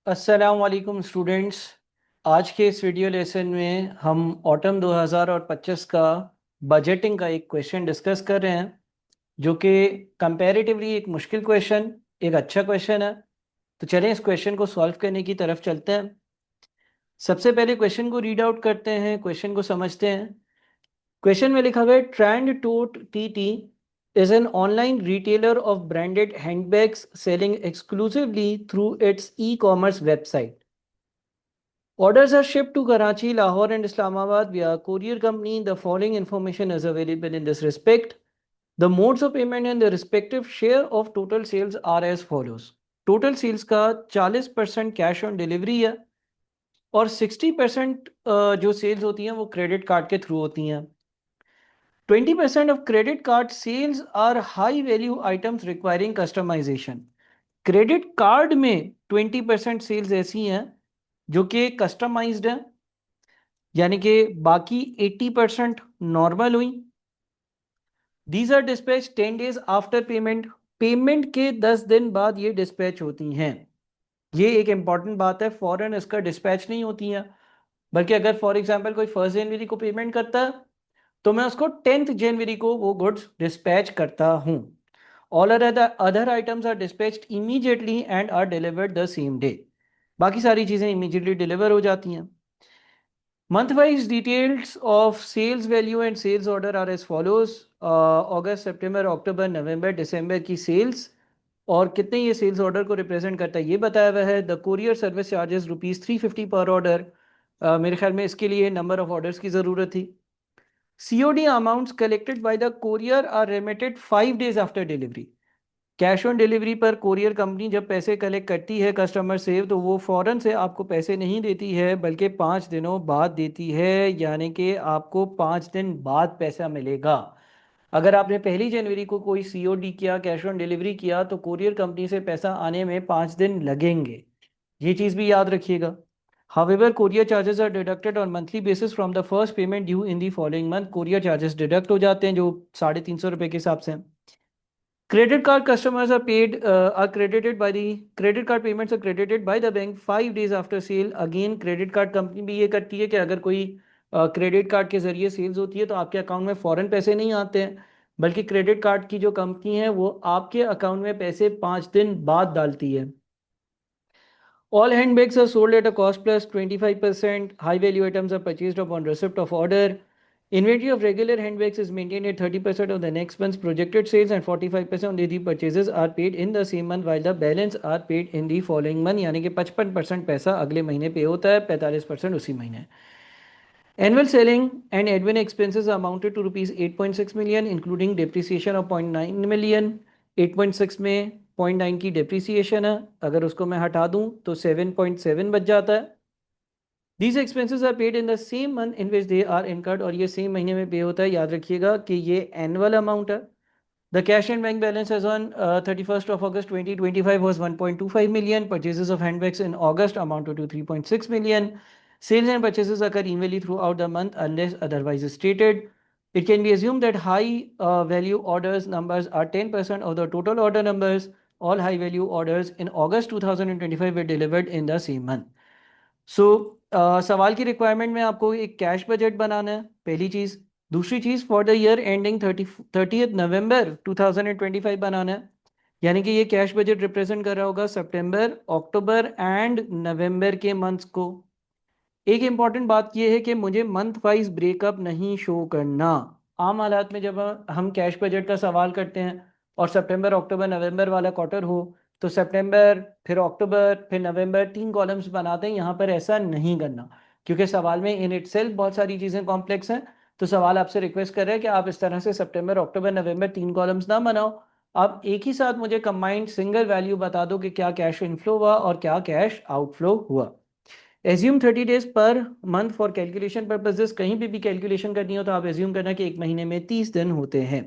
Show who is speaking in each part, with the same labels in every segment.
Speaker 1: अस्सलाम वालेकुम स्टूडेंट्स। आज के इस वीडियो लेसन में हम ऑटम 2025 का बजटिंग का एक क्वेश्चन डिस्कस कर रहे हैं, जो कि कंपैरेटिवली एक मुश्किल क्वेश्चन, एक अच्छा क्वेश्चन है। तो चलें इस क्वेश्चन को सॉल्व करने की तरफ चलते हैं। सबसे पहले क्वेश्चन को रीड आउट करते हैं, क्वेश्चन को समझते हैं। क्वेश्चन में लिखा हुआ है, trend tot TT is an online retailer of branded handbags selling exclusively through its e-commerce website. Orders are shipped to Karachi, Lahore, and Islamabad via courier company. The following information is available in this respect. The modes of payment and the respective share of total sales are as follows. Total sales का 40% cash on delivery है और 60% जो sales होती हैं वो credit card के through होती हैं। 20% of credit card sales are high value items requiring customization. Credit card में 20% सेल्स ऐसी हैं जो कि कस्टमाइज्ड हैं, यानी कि बाकी 80% नॉर्मल हुई। These are dispatch 10 days after payment. Payment के 10 दिन बाद ये डिस्पैच होती हैं। ये एक इंपॉर्टेंट बात है, फॉरन इसका डिस्पैच नहीं होती हैं, बल्कि अगर फॉर एग्जांपल कोई 1 जनवरी को पेमेंट करता है तो मैं उसको 10 जनवरी को वो गुड्स डिस्पैच करता हूँ। All other items are dispatched immediately and are delivered the same day. बाकी सारी चीज़ें इमीडिएटली डिलीवर हो जाती हैं। Month wise details of sales value and sales order are as follows. अगस्त, सितंबर, अक्टूबर, नवंबर, दिसंबर की सेल्स और कितने ये सेल्स ऑर्डर को रिप्रेजेंट करता है ये बताया हुआ है। द कोरियर सर्विस चार्जेस ₹350 पर ऑर्डर। मेरे ख्याल में इसके लिए नंबर ऑफ ऑर्डर्स की ज़रूरत थी। COD amounts collected by the courier are remitted 5 days after delivery. Cash on delivery पर कोरियर कंपनी जब पैसे कलेक्ट करती है कस्टमर से, तो वो फ़ौरन से आपको पैसे नहीं देती है, बल्कि 5 दिनों बाद देती है, यानी कि आपको 5 दिन बाद पैसा मिलेगा। अगर आपने 1 जनवरी को कोई COD किया, कैश ऑन डिलीवरी किया, तो कोरियर कंपनी से पैसा आने में 5 दिन लगेंगे। ये चीज़ भी याद रखिएगा। However, courier charges are deducted on monthly basis from the first payment due in the following month. courier charges deduct हो जाते हैं जो ₹350 के हिसाब से हैं। Credit card customers are credited by the credit card payments are credited by the bank 5 days after sale. Again, credit card company भी ये करती है कि अगर कोई क्रेडिट कार्ड के जरिए सेल्स होती है तो आपके अकाउंट में फौरन पैसे नहीं आते हैं, बल्कि क्रेडिट कार्ड की जो कंपनी है वो आपके अकाउंट में पैसे 5 दिन बाद डालती है। All handbags are sold at a cost plus 25%. High value items are purchased upon receipt of order. Inventory of regular handbags is maintained at 30% of the next month's projected sales and 45% of the purchases are paid in the same month while the balance are paid in the following month. यानी कि 55% पैसा अगले महीने पे होता है, 45% उसी महीने। Annual selling and admin expenses amounted to rupees 8.6 million, including depreciation of 0.9 million. 8.6 में 0.9 की depreciation है, अगर उसको मैं हटा दूं तो 7.7 बच जाता है। These expenses are paid in the same month in which they are incurred, और ये सेम महीने में पे होता है। याद रखिएगा कि ये एनुअल अमाउंट है। The cash and bank balance as on 31st of August 2025 was 1.25 million. Purchases of handbags in August amounted to 3.6 million. Sales and purchases occur evenly throughout the month unless otherwise stated. It can be assumed that high value orders numbers are 10% of the total order numbers. All high value orders in August 2025 were delivered in the same month. सवाल की requirement में आपको एक cash budget बनाना है, पहली चीज़। दूसरी चीज़, for the year ending 30th November 2025 बनाना है, यानी कि ये कैश बजट रिप्रेजेंट कर रहा होगा सितंबर, अक्टूबर एंड नवंबर के मंथ्स को। एक इंपॉर्टेंट बात यह है कि मुझे मंथ वाइज ब्रेकअप नहीं शो करना। आम हालात में जब हम कैश बजट का सवाल करते हैं और सितंबर, अक्टूबर, नवंबर वाला क्वार्टर हो, तो सितंबर, फिर अक्टूबर, फिर नवंबर, 3 कॉलम्स बनाते हैं। यहाँ पर ऐसा नहीं करना, क्योंकि सवाल में इन इटसेल्फ बहुत सारी चीज़ें कॉम्प्लेक्स हैं। तो सवाल आपसे रिक्वेस्ट कर रहा है कि आप इस तरह से सितंबर, अक्टूबर, नवंबर 3 कॉलम्स ना बनाओ। आप एक ही साथ मुझे कंबाइंड सिंगल वैल्यू बता दो कि क्या कैश इनफ्लो हुआ और क्या कैश आउटफ्लो हुआ। Assume 30 days per month for calculation purposes. कहीं भी कैलकुलेशन करनी हो तो आप एज्यूम करना कि एक महीने में 30 दिन होते हैं।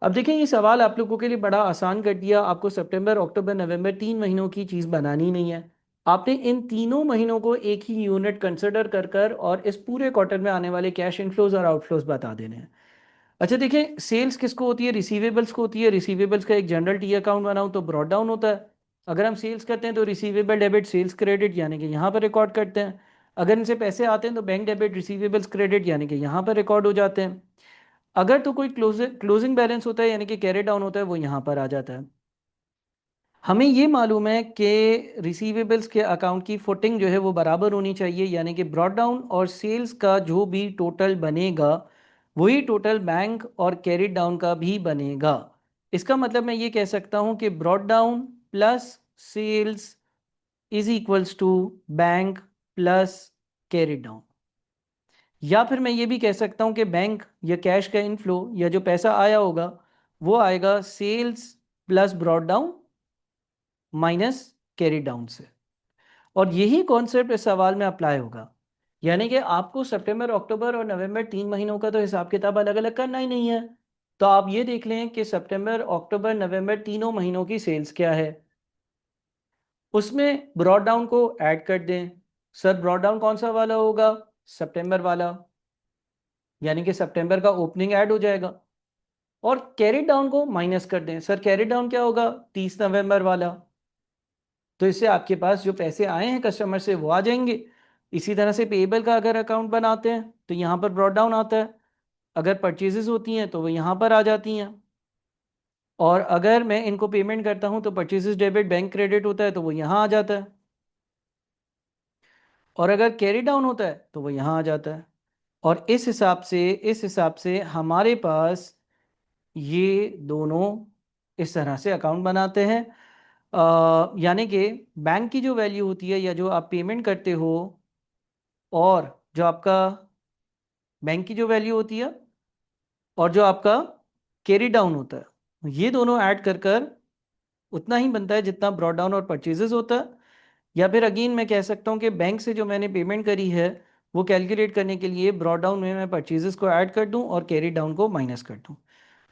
Speaker 1: अब देखें, ये सवाल आप लोगों के लिए बड़ा आसान कर दिया। आपको सितंबर, अक्टूबर, नवंबर 3 महीनों की चीज़ बनानी नहीं है। आपने इन तीनों महीनों को एक ही यूनिट कंसिडर कर कर और इस पूरे क्वार्टर में आने वाले कैश इनफ्लोज और आउटफ्लोज बता देने हैं। अच्छा देखें, सेल्स किसको होती है? रिसीवेबल्स को होती है। रिसीवेबल्स का एक जनरल टी अकाउंट बनाऊं तो ब्रॉड डाउन होता है। अगर हम सेल्स करते हैं तो रिसीवेबल डेबिट सेल्स क्रेडिट यानी कि यहाँ पर रिकॉर्ड करते हैं। अगर इनसे पैसे आते हैं तो बैंक डेबिट रिसीवेबल्स क्रेडिट यानी कि यहाँ पर रिकॉर्ड हो जाते हैं। अगर तो कोई क्लोजिंग बैलेंस होता है यानी कि कैरी डाउन होता है, वो यहाँ पर आ जाता है। हमें ये मालूम है कि रिसीवेबल्स के अकाउंट की फुटिंग जो है वो बराबर होनी चाहिए, यानी कि ब्रॉड डाउन और सेल्स का जो भी टोटल बनेगा वही टोटल बैंक और कैरिड डाउन का भी बनेगा। इसका मतलब मैं ये कह सकता हूँ कि brought down plus sales is equals to bank plus carried down. या फिर मैं ये भी कह सकता हूँ कि बैंक या कैश का इनफ्लो या जो पैसा आया होगा वो आएगा sales plus brought down minus carry down से। और यही कॉन्सेप्ट इस सवाल में अप्लाई होगा, यानी कि आपको सितंबर अक्टूबर और नवंबर 3 महीनों का तो हिसाब किताब अलग अलग करना ही नहीं है। तो आप ये देख लें कि सितंबर अक्टूबर नवंबर तीनों महीनों की सेल्स क्या है, उसमें ब्रॉड डाउन को ऐड कर दें। सर ब्रॉड डाउन कौन सा वाला होगा? सितंबर वाला, यानी कि सितंबर का ओपनिंग ऐड हो जाएगा। और कैरी डाउन को माइनस कर दें। सर कैरी डाउन क्या होगा? 30 नवंबर वाला। तो इससे आपके पास जो पैसे आए हैं कस्टमर से वो आ जाएंगे। इसी तरह से पेएबल का अगर अकाउंट बनाते हैं तो यहाँ पर ब्रॉड डाउन आता है। अगर परचेजेस होती हैं तो वो यहाँ पर आ जाती हैं। और अगर मैं इनको पेमेंट करता हूँ तो परचेजेस डेबिट बैंक क्रेडिट होता है तो वो यहाँ आ जाता है। और अगर कैरी डाउन होता है तो वो यहाँ आ जाता है। और इस हिसाब से हमारे पास ये दोनों इस तरह से अकाउंट बनाते हैं। यानी कि बैंक की जो वैल्यू होती है या जो आप पेमेंट करते हो और जो आपका बैंक की जो वैल्यू होती है और जो आपका कैरी डाउन होता है, ये दोनों ऐड कर कर उतना ही बनता है जितना ब्रॉड डाउन और परचेजेस होता है। या फिर अगेन मैं कह सकता हूँ कि बैंक से जो मैंने पेमेंट करी है वो कैलकुलेट करने के लिए ब्रॉड डाउन में मैं परचेजेस को ऐड कर दूँ और कैरी डाउन को माइनस कर दूँ।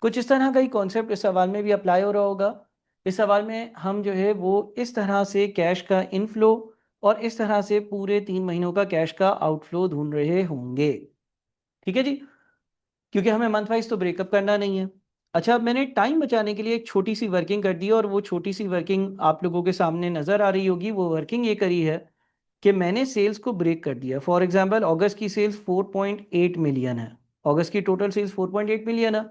Speaker 1: कुछ इस तरह का ही कॉन्सेप्ट इस सवाल में भी अप्लाई हो रहा होगा। इस सवाल में हम जो है वो इस तरह से कैश का इनफ्लो और इस तरह से पूरे 3 महीनों का कैश का आउटफ्लो ढूंढ रहे होंगे। ठीक है जी, क्योंकि हमें मंथ वाइज तो ब्रेकअप करना नहीं है। अच्छा, अब मैंने टाइम बचाने के लिए एक छोटी सी वर्किंग कर दी है और वो छोटी सी वर्किंग आप लोगों के सामने नज़र आ रही होगी। वो वर्किंग ये करी है कि मैंने सेल्स को ब्रेक कर दिया। फॉर एग्जांपल अगस्त की सेल्स 4.8 मिलियन है। अगस्त की टोटल सेल्स 4.8 मिलियन है।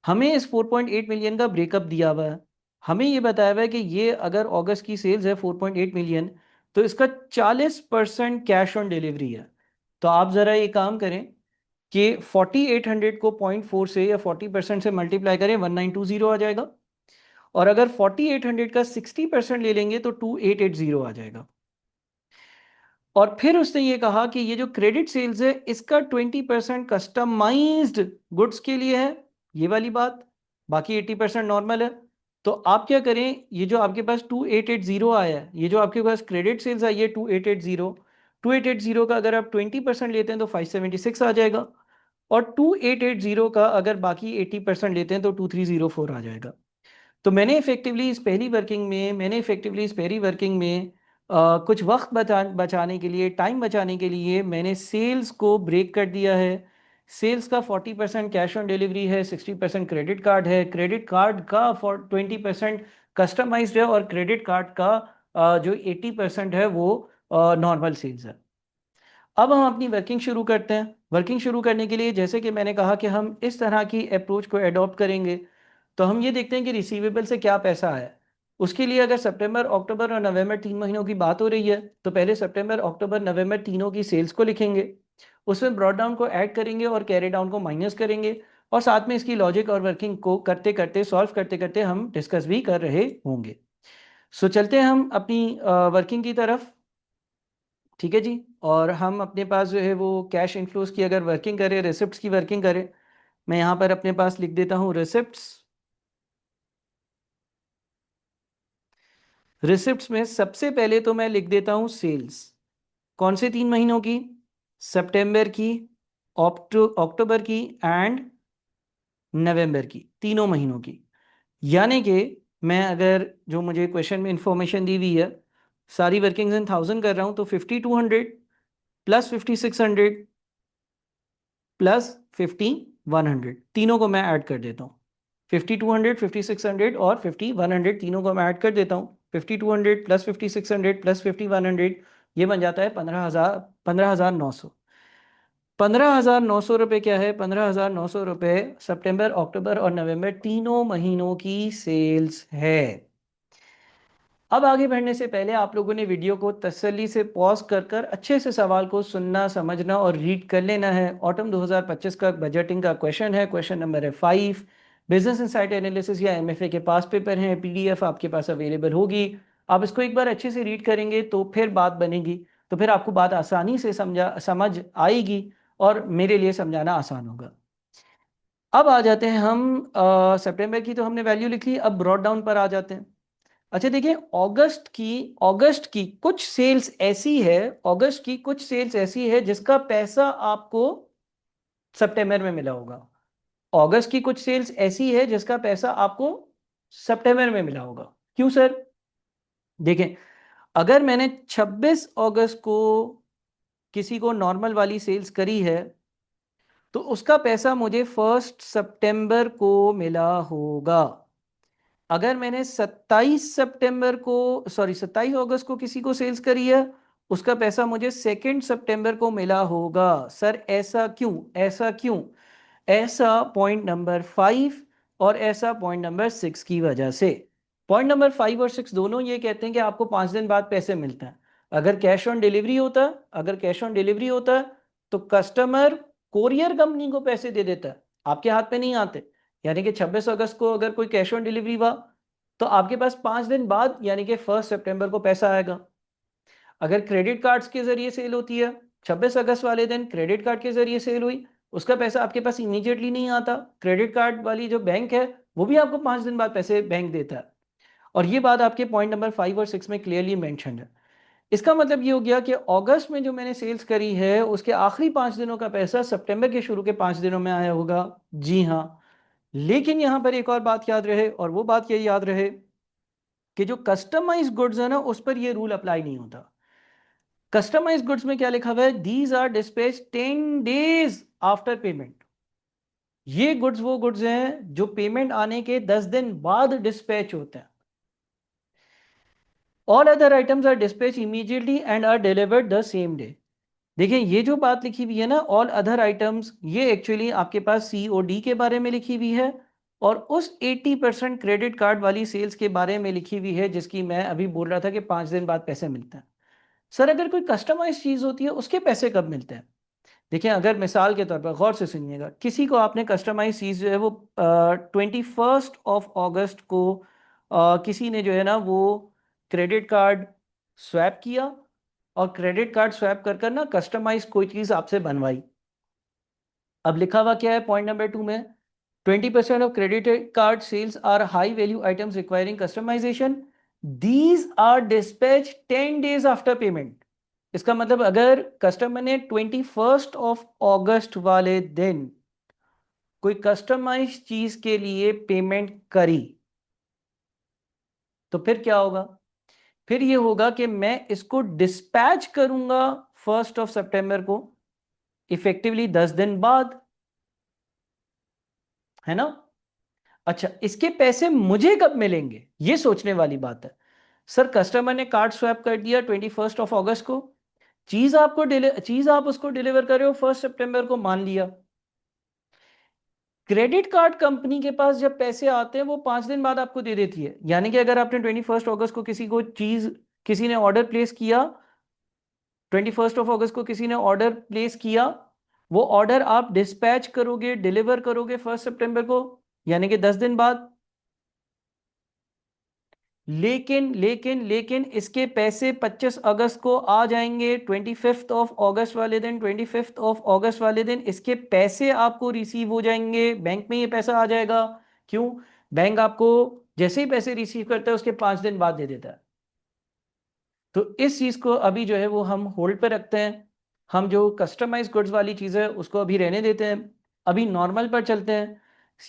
Speaker 1: हमें इस 4.8 मिलियन का ब्रेकअप दिया हुआ है। हमें ये बताया हुआ है कि ये अगर अगस्त की सेल्स है 4.8 मिलियन तो इसका 40% कैश ऑन डिलीवरी है। तो आप ज़रा ये काम करें कि 4800 को 0.4 से या 40% से मल्टीप्लाई करें, 1920 आ जाएगा। और अगर 4800 का 60% ले लेंगे तो 2880 आ जाएगा। और फिर उसने ये कहा कि ये जो क्रेडिट सेल्स है इसका 20% कस्टमाइज्ड गुड्स के लिए है, ये वाली बात। बाकी 80% नॉर्मल है। तो आप क्या करें, ये जो आपके पास 2880 आया है, ये जो आपके पास क्रेडिट सेल्स आई है 2880 का अगर आप 20% लेते हैं तो 576 आ जाएगा। और 2880 का अगर बाकी 80% लेते हैं तो 2304 आ जाएगा। तो मैंने इफेक्टिवली इस पहली वर्किंग में कुछ वक्त बचाने के लिए, टाइम बचाने के लिए मैंने सेल्स को ब्रेक कर दिया है। सेल्स का 40% कैश ऑन डिलीवरी है, 60% क्रेडिट कार्ड है। क्रेडिट कार्ड का 20% कस्टमाइज्ड है और क्रेडिट कार्ड का जो 80% है वो नॉर्मल सेल्स है। अब हम अपनी वर्किंग शुरू करते हैं। वर्किंग शुरू करने के लिए जैसे कि मैंने कहा कि हम इस तरह की अप्रोच को अडॉप्ट करेंगे। तो हम ये देखते हैं कि रिसीवेबल से क्या पैसा है। उसके लिए अगर सितंबर अक्टूबर और नवंबर 3 महीनों की बात हो रही है तो पहले सितंबर अक्टूबर नवंबर तीनों की सेल्स को लिखेंगे, उसमें ब्रॉड डाउन को ऐड करेंगे और कैरी डाउन को माइनस करेंगे। और साथ में इसकी लॉजिक और वर्किंग को करते करते, सॉल्व करते करते हम डिस्कस भी कर रहे होंगे। सो चलते हैं हम अपनी वर्किंग की तरफ। ठीक है जी। और हम अपने पास जो है वो कैश इनफ्लोज की अगर वर्किंग करें, रिसिप्ट्स की वर्किंग करें, मैं यहाँ पर अपने पास लिख देता हूँ रिसिप्ट्स। रिसिप्ट्स में सबसे पहले तो मैं लिख देता हूँ सेल्स। कौन से 3 महीनों की? सितंबर की, अक्टूबर की एंड नवंबर की, तीनों महीनों की। यानी कि मैं अगर जो मुझे क्वेश्चन में इंफॉर्मेशन दी हुई है सारी वर्किंग्स इन थाउजेंड कर रहा हूँ तो 5200 प्लस 5600 प्लस 5100 तीनों को मैं ऐड कर देता हूँ। 5200, 5600 और 5100 तीनों को मैं ऐड कर देता हूँ। 5200 प्लस 5600 प्लस 5100, ये बन जाता है 15,900। 15,900 रुपये क्या है? 15,900 रुपये सितंबर, अक्टूबर और नवंबर तीनों महीनों की सेल्स है। अब आगे बढ़ने से पहले आप लोगों ने वीडियो को तसल्ली से पॉज कर कर अच्छे से सवाल को सुनना, समझना और रीड कर लेना है। ऑटम 2025 का बजटिंग का क्वेश्चन है, क्वेश्चन नंबर है 5। बिजनेस इनसाइट एनालिसिस या एमएफए के पास पेपर हैं, पीडीएफ आपके पास अवेलेबल होगी। आप इसको एक बार अच्छे से रीड करेंगे तो फिर बात बनेगी, तो फिर आपको बात आसानी से समझ आएगी और मेरे लिए समझाना आसान होगा। अब आ जाते हैं हम सितंबर की तो हमने वैल्यू लिख ली, अब ब्रॉड डाउन पर आ जाते हैं। अच्छा देखिए, अगस्त की कुछ सेल्स ऐसी है, अगस्त की कुछ सेल्स ऐसी है जिसका पैसा आपको सितंबर में मिला होगा। अगस्त की कुछ सेल्स ऐसी है जिसका पैसा आपको सितंबर में मिला होगा। क्यों सर? देखें, अगर मैंने 26 अगस्त को किसी को नॉर्मल वाली सेल्स करी है तो उसका पैसा मुझे 1 सितंबर को मिला होगा। अगर मैंने 27 अगस्त को किसी को सेल्स करी है, उसका पैसा मुझे 2 सितंबर को मिला होगा। सर ऐसा क्यों? ऐसा क्यों? ऐसा पॉइंट नंबर 5 और ऐसा पॉइंट नंबर 6 की वजह से। पॉइंट नंबर 5 और 6 दोनों ये कहते हैं कि आपको 5 दिन बाद पैसे मिलते हैं। अगर कैश ऑन डिलीवरी होता, अगर कैश ऑन डिलीवरी होता तो कस्टमर कोरियर कंपनी को पैसे दे देता है, आपके हाथ पे नहीं आते। यानी कि 26 अगस्त को अगर कोई कैश ऑन डिलीवरी हुआ तो आपके पास 5 दिन बाद यानी कि 1 सितंबर को पैसा आएगा। अगर क्रेडिट कार्ड्स के जरिए सेल होती है, 26 अगस्त वाले दिन क्रेडिट कार्ड के जरिए सेल हुई, उसका पैसा आपके पास इमीडिएटली नहीं आता। क्रेडिट कार्ड वाली जो बैंक है वो भी आपको 5 दिन बाद पैसे बैंक देता है। और ये बात आपके पॉइंट नंबर 5 और 6 में क्लियरली मेंशन है। इसका मतलब ये हो गया कि अगस्त में जो मैंने सेल्स करी है उसके आखिरी 5 दिनों का पैसा सितंबर के शुरू के 5 दिनों में आया होगा। जी हाँ, लेकिन यहां पर एक और बात याद रहे, और वो बात ये याद रहे कि जो कस्टमाइज गुड्स है ना, उस पर ये रूल अप्लाई नहीं होता। कस्टमाइज गुड्स में क्या लिखा हुआ है? These are dispatch 10 days after payment. ये गुड्स वो गुड्स हैं जो पेमेंट आने के 10 दिन बाद डिस्पैच होते हैं। All other items are dispatch immediately and are delivered the same day. देखिए, ये जो बात लिखी हुई है ना, ऑल अदर आइटम्स, ये एक्चुअली आपके पास सीओडी के बारे में लिखी हुई है और उस 80% क्रेडिट कार्ड वाली सेल्स के बारे में लिखी हुई है जिसकी मैं अभी बोल रहा था कि 5 दिन बाद पैसे मिलते हैं। सर अगर कोई कस्टमाइज चीज होती है उसके पैसे कब मिलते हैं? देखिए, अगर मिसाल के तौर पर गौर से सुनिएगा, किसी को आपने कस्टमाइज चीज जो है वो 21 अगस्त को किसी ने जो है ना वो क्रेडिट कार्ड स्वैप किया और क्रेडिट कार्ड स्वैप कर कर ना कस्टमाइज कोई चीज आपसे बनवाई। अब लिखा हुआ क्या है पॉइंट नंबर 2 में? 20% of credit card sales are high value items requiring customisation, these are dispatch 10 days after payment. इसका मतलब अगर कस्टमर ने 21 अगस्त वाले दिन कोई कस्टमाइज चीज के लिए पेमेंट करी तो फिर क्या होगा? फिर ये होगा कि मैं इसको डिस्पैच करूंगा 1 सितंबर को, इफेक्टिवली 10 दिन बाद, है ना? अच्छा, इसके पैसे मुझे कब मिलेंगे ये सोचने वाली बात है। सर कस्टमर ने कार्ड स्वैप कर दिया 21 अगस्त को, चीज आप उसको डिलीवर कर रहे हो 1 सितंबर को, मान लिया। क्रेडिट कार्ड कंपनी के पास जब पैसे आते हैं वो 5 दिन बाद आपको दे देती है। यानी कि अगर आपने 21 अगस्त को किसी ने ऑर्डर प्लेस किया, 21 अगस्त को किसी ने ऑर्डर प्लेस किया, वो ऑर्डर आप डिस्पैच करोगे, डिलीवर करोगे 1 सितंबर को, यानी कि 10 दिन बाद। लेकिन इसके पैसे 25 अगस्त को आ जाएंगे। 25 वाले दिन 25 वाले दिन इसके पैसे आपको रिसीव हो जाएंगे, बैंक में ये पैसा आ जाएगा। क्यों? बैंक आपको जैसे ही पैसे रिसीव करता है उसके 5 दिन बाद दे देता है। तो इस चीज को अभी जो है वो हम होल्ड पे रखते हैं। हम जो कस्टमाइज गुड्स वाली चीज है उसको अभी रहने देते हैं, अभी नॉर्मल पर चलते हैं।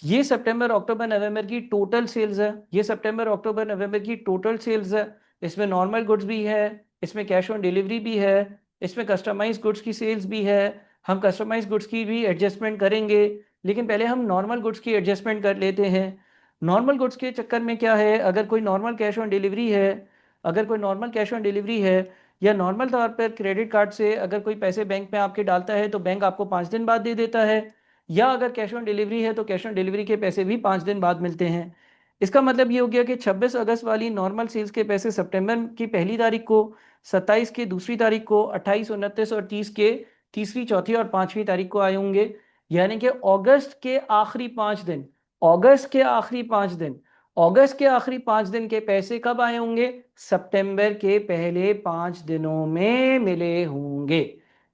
Speaker 1: ये सितंबर अक्टूबर नवंबर की टोटल सेल्स है, ये सितंबर अक्टूबर नवंबर की टोटल सेल्स है। इसमें नॉर्मल गुड्स भी है, इसमें कैश ऑन डिलीवरी भी है, इसमें कस्टमाइज गुड्स की सेल्स भी है। हम कस्टमाइज गुड्स की भी एडजस्टमेंट करेंगे, लेकिन पहले हम नॉर्मल गुड्स की एडजस्टमेंट कर लेते हैं। नॉर्मल गुड्स के चक्कर में क्या है, अगर कोई नॉर्मल कैश ऑन डिलीवरी है अगर कोई नॉर्मल कैश ऑन डिलीवरी है या नॉर्मल तौर पर क्रेडिट कार्ड से अगर कोई पैसे बैंक में आपके डालता है तो बैंक आपको 5 दिन बाद दे देता है, या अगर कैश ऑन डिलीवरी है तो कैश ऑन डिलीवरी के पैसे भी 5 दिन बाद मिलते हैं। इसका मतलब ये हो गया कि 26 अगस्त वाली नॉर्मल सेल्स के पैसे सितंबर की पहली तारीख को, 27 के दूसरी तारीख को, 28, 29 और 30 के तीसरी, चौथी और पांचवी तारीख को आए होंगे। यानी कि अगस्त के आखिरी 5 दिन, अगस्त के आखिरी 5 दिन, अगस्त के आखिरी 5 दिन के पैसे कब आए होंगे? सितंबर के पहले 5 दिनों में मिले होंगे।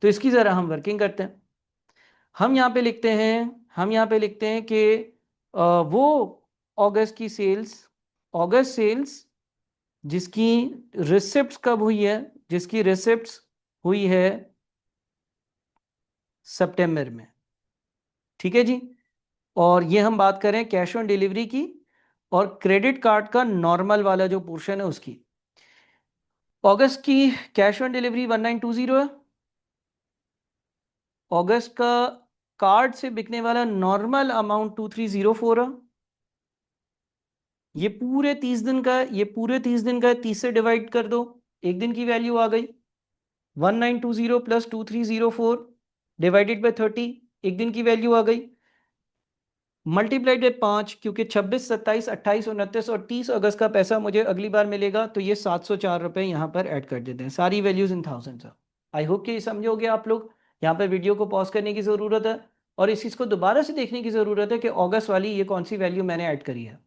Speaker 1: तो इसकी जरा हम वर्किंग करते हैं। हम यहाँ पे लिखते हैं, हम यहाँ पे लिखते हैं कि वो अगस्त की सेल्स, अगस्त सेल्स जिसकी रिसिप्ट्स कब हुई है? जिसकी रिसिप्ट्स हुई है सितंबर में। ठीक है जी। और ये हम बात करें कैश ऑन डिलीवरी की और क्रेडिट कार्ड का नॉर्मल वाला जो पोर्शन है उसकी। अगस्त की कैश ऑन डिलीवरी 1920 है। अगस्त का कार्ड से बिकने वाला नॉर्मल अमाउंट 2304 है। ये पूरे 30 दिन का है, ये पूरे 30 दिन का है। 30 से डिवाइड कर दो, एक दिन की वैल्यू आ गई 1920 प्लस 2304 डिवाइडेड बाय 30, एक दिन की वैल्यू आ गई। मल्टीप्लाइड बाय 5, क्योंकि 26, 27, 28, 29 और 30 अगस्त का पैसा मुझे अगली बार मिलेगा, तो ये 704 रुपये यहाँ पर ऐड कर देते हैं। सारी values in thousands. I hope कि समझोगे आप लोग। यहाँ पर वीडियो को पॉज करने की ज़रूरत है और इस चीज़ को दोबारा से देखने की ज़रूरत है कि अगस्त वाली ये कौन सी वैल्यू मैंने ऐड करी है।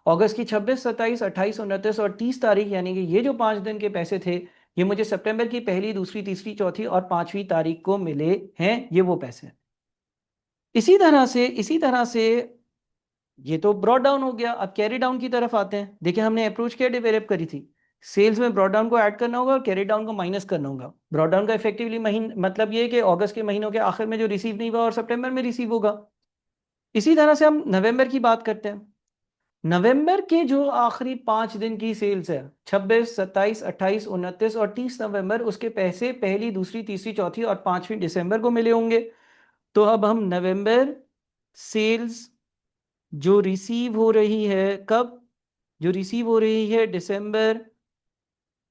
Speaker 1: अगस्त की 26, 27, 28, 29 और 30 तारीख, यानी कि ये जो 5 दिन के पैसे थे, ये मुझे सितंबर की पहली, दूसरी, तीसरी, चौथी और पांचवी तारीख को मिले हैं। ये वो पैसे। इसी तरह से ये तो ब्रॉड डाउन हो गया। अब कैरी डाउन की तरफ आते हैं। देखिए हमने अप्रोच क्या डेवलप करी थी, सेल्स में ब्रॉड डाउन को ऐड करना होगा और कैरी डाउन को माइनस करना होगा। ब्रॉड डाउन का इफेक्टिवली मतलब ये है कि अगस्त के महीनों के आखिर में जो रिसीव नहीं हुआ और सितंबर में रिसीव होगा। इसी तरह से हम नवंबर की बात करते हैं। नवंबर के जो आखिरी 5 दिन की सेल्स है, 26, 27, 28, 29 और 30 नवंबर, उसके पैसे पहली, दूसरी, तीसरी, चौथी और पांचवी दिसंबर को मिले होंगे। तो अब हम नवंबर सेल्स जो रिसीव हो रही है कब? जो रिसीव हो रही है दिसंबर,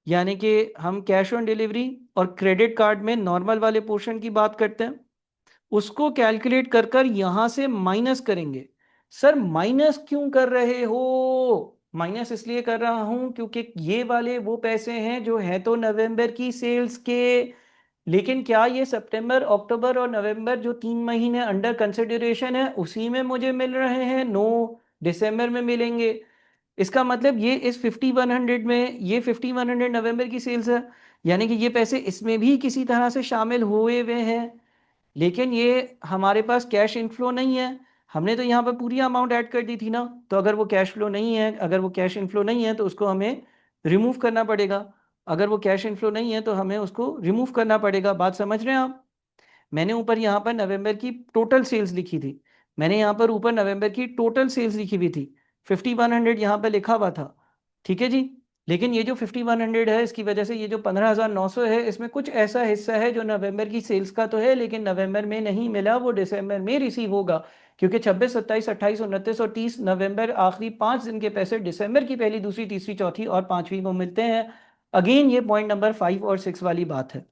Speaker 1: यानी कि हम कैश ऑन डिलीवरी और क्रेडिट कार्ड में नॉर्मल वाले पोर्शन की बात करते हैं, उसको कैलकुलेट कर कर यहां से माइनस करेंगे। सर माइनस क्यों कर रहे हो? माइनस इसलिए कर रहा हूं क्योंकि ये वाले वो पैसे हैं जो है तो नवंबर की सेल्स के, लेकिन क्या ये सितंबर, अक्टूबर और नवंबर जो 3 महीने अंडर कंसिडरेशन है उसी में मुझे मिल रहे हैं? नो, दिसंबर में मिलेंगे। इसका मतलब ये इस 5100 में, ये 5100 नवंबर की सेल्स है, यानी कि ये पैसे इसमें भी किसी तरह से शामिल हुए हुए हैं। लेकिन ये हमारे पास कैश इनफ्लो नहीं है। हमने तो यहाँ पर पूरी अमाउंट ऐड कर दी थी ना। तो अगर वो कैश फ्लो नहीं है, अगर वो कैश इनफ्लो नहीं है तो उसको हमें रिमूव करना पड़ेगा। अगर वो कैश इनफ्लो नहीं है तो हमें उसको रिमूव करना पड़ेगा। बात समझ रहे हैं आप? मैंने ऊपर यहाँ पर नवंबर की टोटल सेल्स लिखी थी, मैंने यहाँ पर ऊपर नवंबर की टोटल सेल्स लिखी हुई थी, 5100 यहाँ पर लिखा हुआ था। ठीक है जी। लेकिन ये जो 5100 है, इसकी वजह से ये जो 15900 है, इसमें कुछ ऐसा हिस्सा है जो नवंबर की सेल्स का तो है लेकिन नवंबर में नहीं मिला, वो दिसंबर में रिसीव होगा। क्योंकि 26, 27, 28, 29 और 30 नवंबर आखिरी 5 दिन के पैसे दिसंबर की पहली, दूसरी, तीसरी, चौथी और पांचवी को मिलते हैं। अगेन ये पॉइंट नंबर 5 और 6 वाली बात है।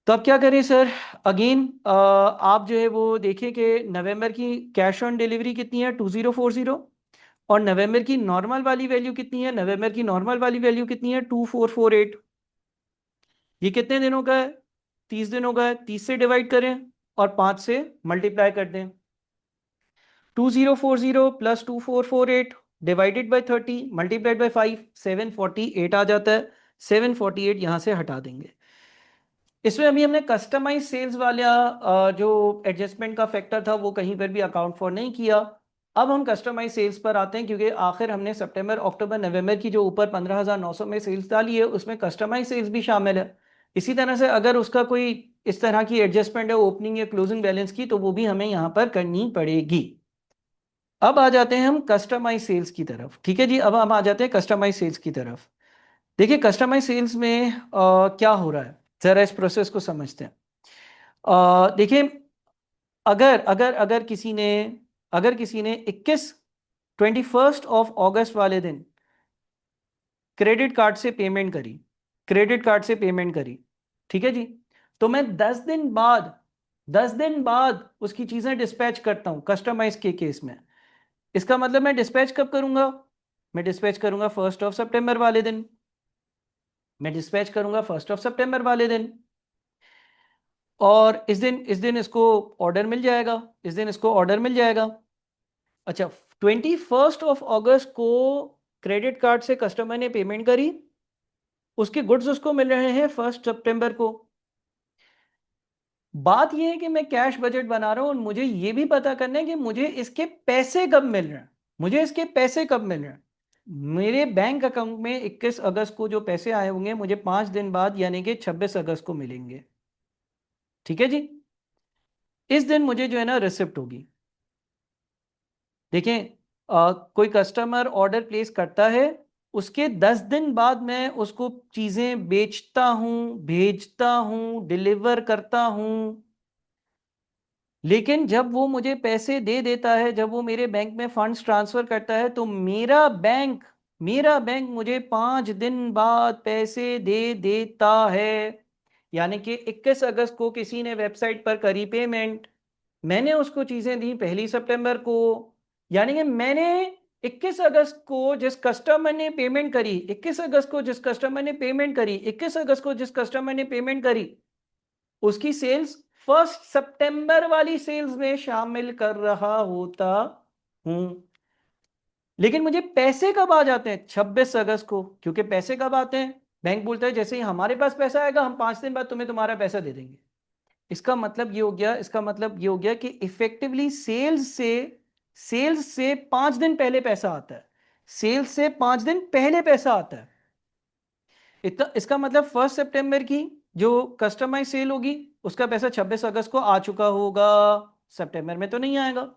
Speaker 1: तो अब क्या करें सर? अगेन आप जो है वो देखें कि नवंबर की कैश ऑन डिलीवरी कितनी है? 2040। और नवंबर की नॉर्मल वाली वैल्यू कितनी है? नवंबर की नॉर्मल वाली वैल्यू कितनी है? 2448। ये कितने दिनों का है? 30 दिनों का है। 30 से डिवाइड करें और 5 से मल्टीप्लाई कर दें। 2040 plus 2448 divided by 30 multiplied by 5, 748 आ जाता है। 748 यहां से हटा देंगे। इसमें अभी हमने कस्टमाइज सेल्स वाला जो एडजस्टमेंट का फैक्टर था वो कहीं पर भी अकाउंट फॉर नहीं किया। अब हम कस्टमाइज सेल्स पर आते हैं, क्योंकि आखिर हमने सितंबर, अक्टूबर, नवंबर की जो ऊपर 15,900 में सेल्स डाली है उसमें कस्टमाइज सेल्स भी शामिल है। इसी तरह से अगर उसका कोई इस तरह की एडजस्टमेंट है ओपनिंग या क्लोजिंग बैलेंस की, तो वो भी हमें यहाँ पर करनी पड़ेगी। अब आ जाते हैं हम कस्टमाइज सेल्स की तरफ। ठीक है जी, अब हम आ जाते हैं कस्टमाइज सेल्स की तरफ। देखिए कस्टमाइज सेल्स में क्या हो रहा है, जरा इस प्रोसेस को समझते हैं। देखिए अगर अगर अगर किसी ने, अगर किसी ने 21, 21 ऑफ अगस्त वाले दिन क्रेडिट कार्ड से पेमेंट करी, क्रेडिट कार्ड से पेमेंट करी, ठीक है जी। तो मैं 10 दिन बाद उसकी चीजें डिस्पैच करता हूं कस्टमाइज के केस में। इसका मतलब मैं डिस्पैच कब करूंगा? मैं डिस्पैच करूंगा 1 सितंबर वाले दिन, मैं डिस्पैच करूंगा 1 सितंबर वाले दिन। और इस दिन इसको ऑर्डर मिल जाएगा, इस दिन इसको ऑर्डर मिल जाएगा। अच्छा, 21 अगस्त को क्रेडिट कार्ड से कस्टमर ने पेमेंट करी, उसके गुड्स उसको मिल रहे हैं 1 सितंबर को। बात यह है कि मैं कैश बजट बना रहा हूं और मुझे यह भी पता करना है कि मुझे इसके पैसे कब मिल रहे हैं, मुझे इसके पैसे कब मिल रहे हैं। मेरे बैंक अकाउंट में 21 अगस्त को जो पैसे आए होंगे मुझे 5 दिन बाद यानी कि 26 अगस्त को मिलेंगे, ठीक है जी। इस दिन मुझे जो है ना रिसिप्ट होगी। देखें, कोई कस्टमर ऑर्डर प्लेस करता है, उसके 10 दिन बाद मैं उसको चीजें बेचता हूं, भेजता हूं, डिलीवर करता हूं। लेकिन जब वो मुझे पैसे दे देता है, जब वो मेरे बैंक में फंड्स ट्रांसफर करता है, तो मेरा बैंक मुझे 5 दिन बाद पैसे दे देता है। यानी कि 21 अगस्त को किसी ने वेबसाइट पर करी पेमेंट, मैंने उसको चीजें दी 1 सितंबर को। यानी कि मैंने 21 अगस्त को जिस कस्टमर ने पेमेंट करी, 21 अगस्त को जिस कस्टमर ने पेमेंट करी, 21 अगस्त को जिस कस्टमर ने पेमेंट करी, उसकी सेल्स 1 सितंबर वाली सेल्स में शामिल कर रहा होता हूं। लेकिन मुझे पैसे कब आ जाते हैं? 26 अगस्त को। क्योंकि पैसे कब आते हैं? बैंक बोलता है जैसे ही हमारे पास पैसा आएगा हम 5 दिन बाद तुम्हें तुम्हारा पैसा दे देंगे। इसका मतलब ये हो गया, इसका मतलब ये हो गया कि इफेक्टिवली सेल्स से 5 दिन पहले पैसा आता है, सेल्स से 5 दिन पहले पैसा आता है। इतना, इसका मतलब 1 सितंबर की जो कस्टमाइज सेल होगी उसका पैसा 26 अगस्त को आ चुका होगा, सितंबर में तो नहीं आएगा।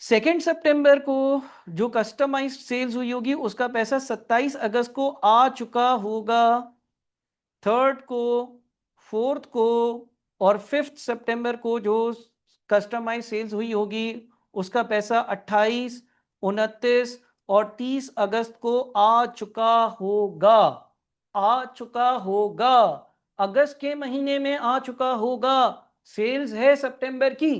Speaker 1: 2 सितंबर को जो कस्टमाइज सेल्स हुई होगी उसका पैसा 27 अगस्त को आ चुका होगा, थर्ड को, फोर्थ को, और 5 सितंबर को जो कस्टमाइज सेल्स हुई होगी उसका पैसा 28, 29 और 30 अगस्त को आ चुका होगा, आ चुका होगा, अगस्त के महीने में आ चुका होगा। सेल्स है सितंबर की।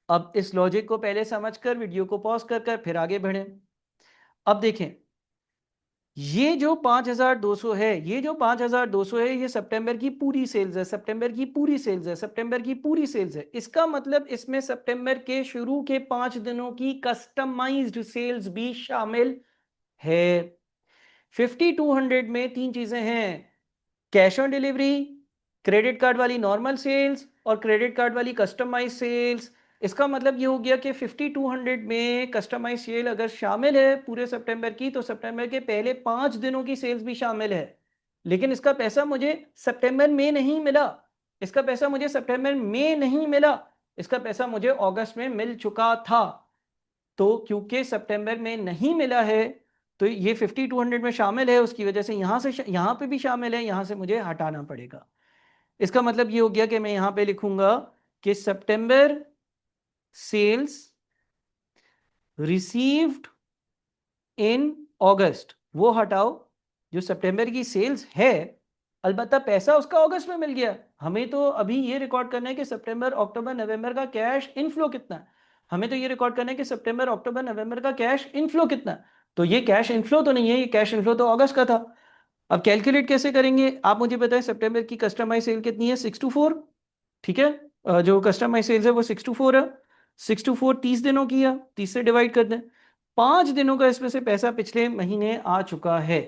Speaker 1: अब इस लॉजिक को पहले समझकर वीडियो को पॉज कर फिर आगे बढ़ें। अब देखें, ये जो 5200 है, ये जो 5200 है, ये सितंबर की पूरी सेल्स है, सितंबर की पूरी सेल्स है, सितंबर की पूरी सेल्स है। इसका मतलब इसमें सितंबर के शुरू के 5 दिनों की कस्टमाइज्ड सेल्स भी शामिल है। 5200 में 3 चीजें हैं, cash on delivery, credit card वाली नॉर्मल सेल्स और क्रेडिट कार्ड वाली कस्टमाइज सेल्स। इसका मतलब ये हो गया कि 5200 में कस्टमाइज सेल अगर शामिल है पूरे सितंबर की, तो सितंबर के पहले 5 दिनों की सेल्स भी शामिल है। लेकिन इसका पैसा मुझे सितंबर में नहीं मिला, इसका पैसा मुझे सितंबर में नहीं मिला, इसका पैसा मुझे अगस्त में मिल चुका था। तो क्योंकि सितंबर में नहीं मिला है तो ये 5200 में शामिल है, उसकी वजह से यहां पे भी शामिल है, यहां से मुझे हटाना पड़ेगा। इसका मतलब ये हो गया कि मैं यहां पे लिखूंगा कि सितंबर सेल्स रिसीव्ड इन अगस्त, वो हटाओ जो सितंबर की सेल्स है। अलबत्ता पैसा उसका अगस्त में मिल गया, हमें तो अभी ये रिकॉर्ड करना है कि सितंबर अक्टूबर नवंबर का कैश इनफ्लो कितना है, हमें तो ये रिकॉर्ड करना है कि सितंबर अक्टूबर नवंबर का कैश इनफ्लो कितना है। तो ये कैश इनफ्लो तो नहीं है, ये कैश इनफ्लो तो अगस्त का था। अब कैलकुलेट कैसे करेंगे आप मुझे बताएं। सितंबर की कस्टमाइज सेल कितनी है? 624, ठीक है। जो कस्टमाइज सेल्स है वो 624 है। 624 30 दिनों की है, 30 से डिवाइड कर दें, 5 दिनों का इसमें से पैसा पिछले महीने आ चुका है।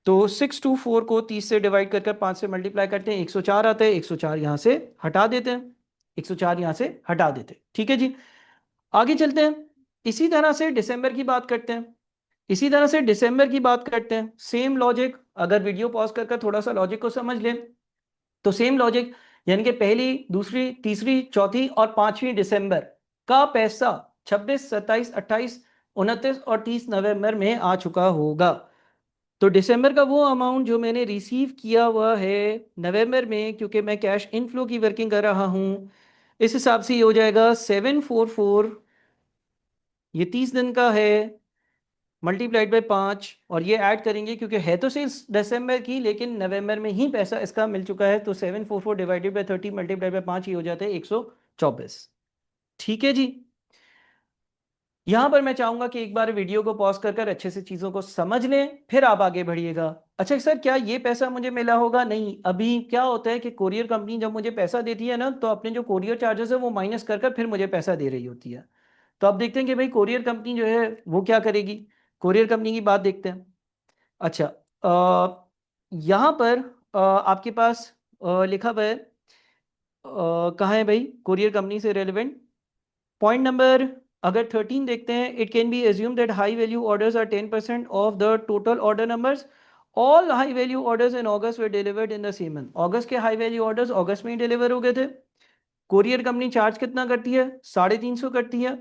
Speaker 1: तो 624 को 30 से डिवाइड कर 5 से मल्टीप्लाई करते हैं, 104 आता है, 104 यहां से हटा देते हैं, 104 यहां से हटा देते हैं, ठीक है जी। आगे चलते हैं, इसी तरह से दिसंबर की बात करते हैं, इसी तरह से दिसंबर की बात करते हैं। सेम लॉजिक, अगर वीडियो पॉज कर थोड़ा सा लॉजिक को समझ लें तो सेम लॉजिक, यानी कि पहली, दूसरी, तीसरी, चौथी और 5वीं दिसंबर का पैसा 26, 27, 28, 29 और 30 नवंबर में आ चुका होगा। तो दिसंबर का वो अमाउंट जो मैंने रिसीव किया हुआ है नवंबर में, क्योंकि मैं कैश इनफ्लो की वर्किंग कर रहा हूं, इस हिसाब से ये हो जाएगा 744, ये 30 दिन का है, मल्टीप्लाइड बाय 5 और ये ऐड करेंगे क्योंकि है तो सेल्स दिसंबर की लेकिन नवंबर में ही पैसा इसका मिल चुका है, तो 744 डिवाइडेड बाय 30 मल्टीप्लाइड बाय 5 ये हो जाता है 124। ठीक है जी। यहां पर मैं चाहूंगा कि एक बार वीडियो को पॉज कर अच्छे से चीजों को समझ लें, फिर आप आगे बढ़िएगा। अच्छा सर, क्या ये पैसा मुझे मिला होगा? नहीं, अभी क्या होता है कि कोरियर कंपनी जब मुझे पैसा देती है ना, तो अपने जो कोरियर चार्जेस है वो माइनस कर फिर मुझे पैसा दे रही होती है। तो आप देखते हैं कि भाई कोरियर कंपनी जो है वो क्या करेगी। कोरियर कंपनी की बात देखते हैं। अच्छा, यहाँ पर आपके पास लिखा हुआ है, कहाँ है भाई कोरियर कंपनी से रेलिवेंट पॉइंट नंबर अगर 13 देखते हैं, it can be assume that high value orders are 10% of the total order numbers. All high value orders in August were delivered in the same month. अगस्त के high value orders अगस्त में ही deliver हो गए थे। कोरियर कंपनी चार्ज कितना करती है? 350 करती है।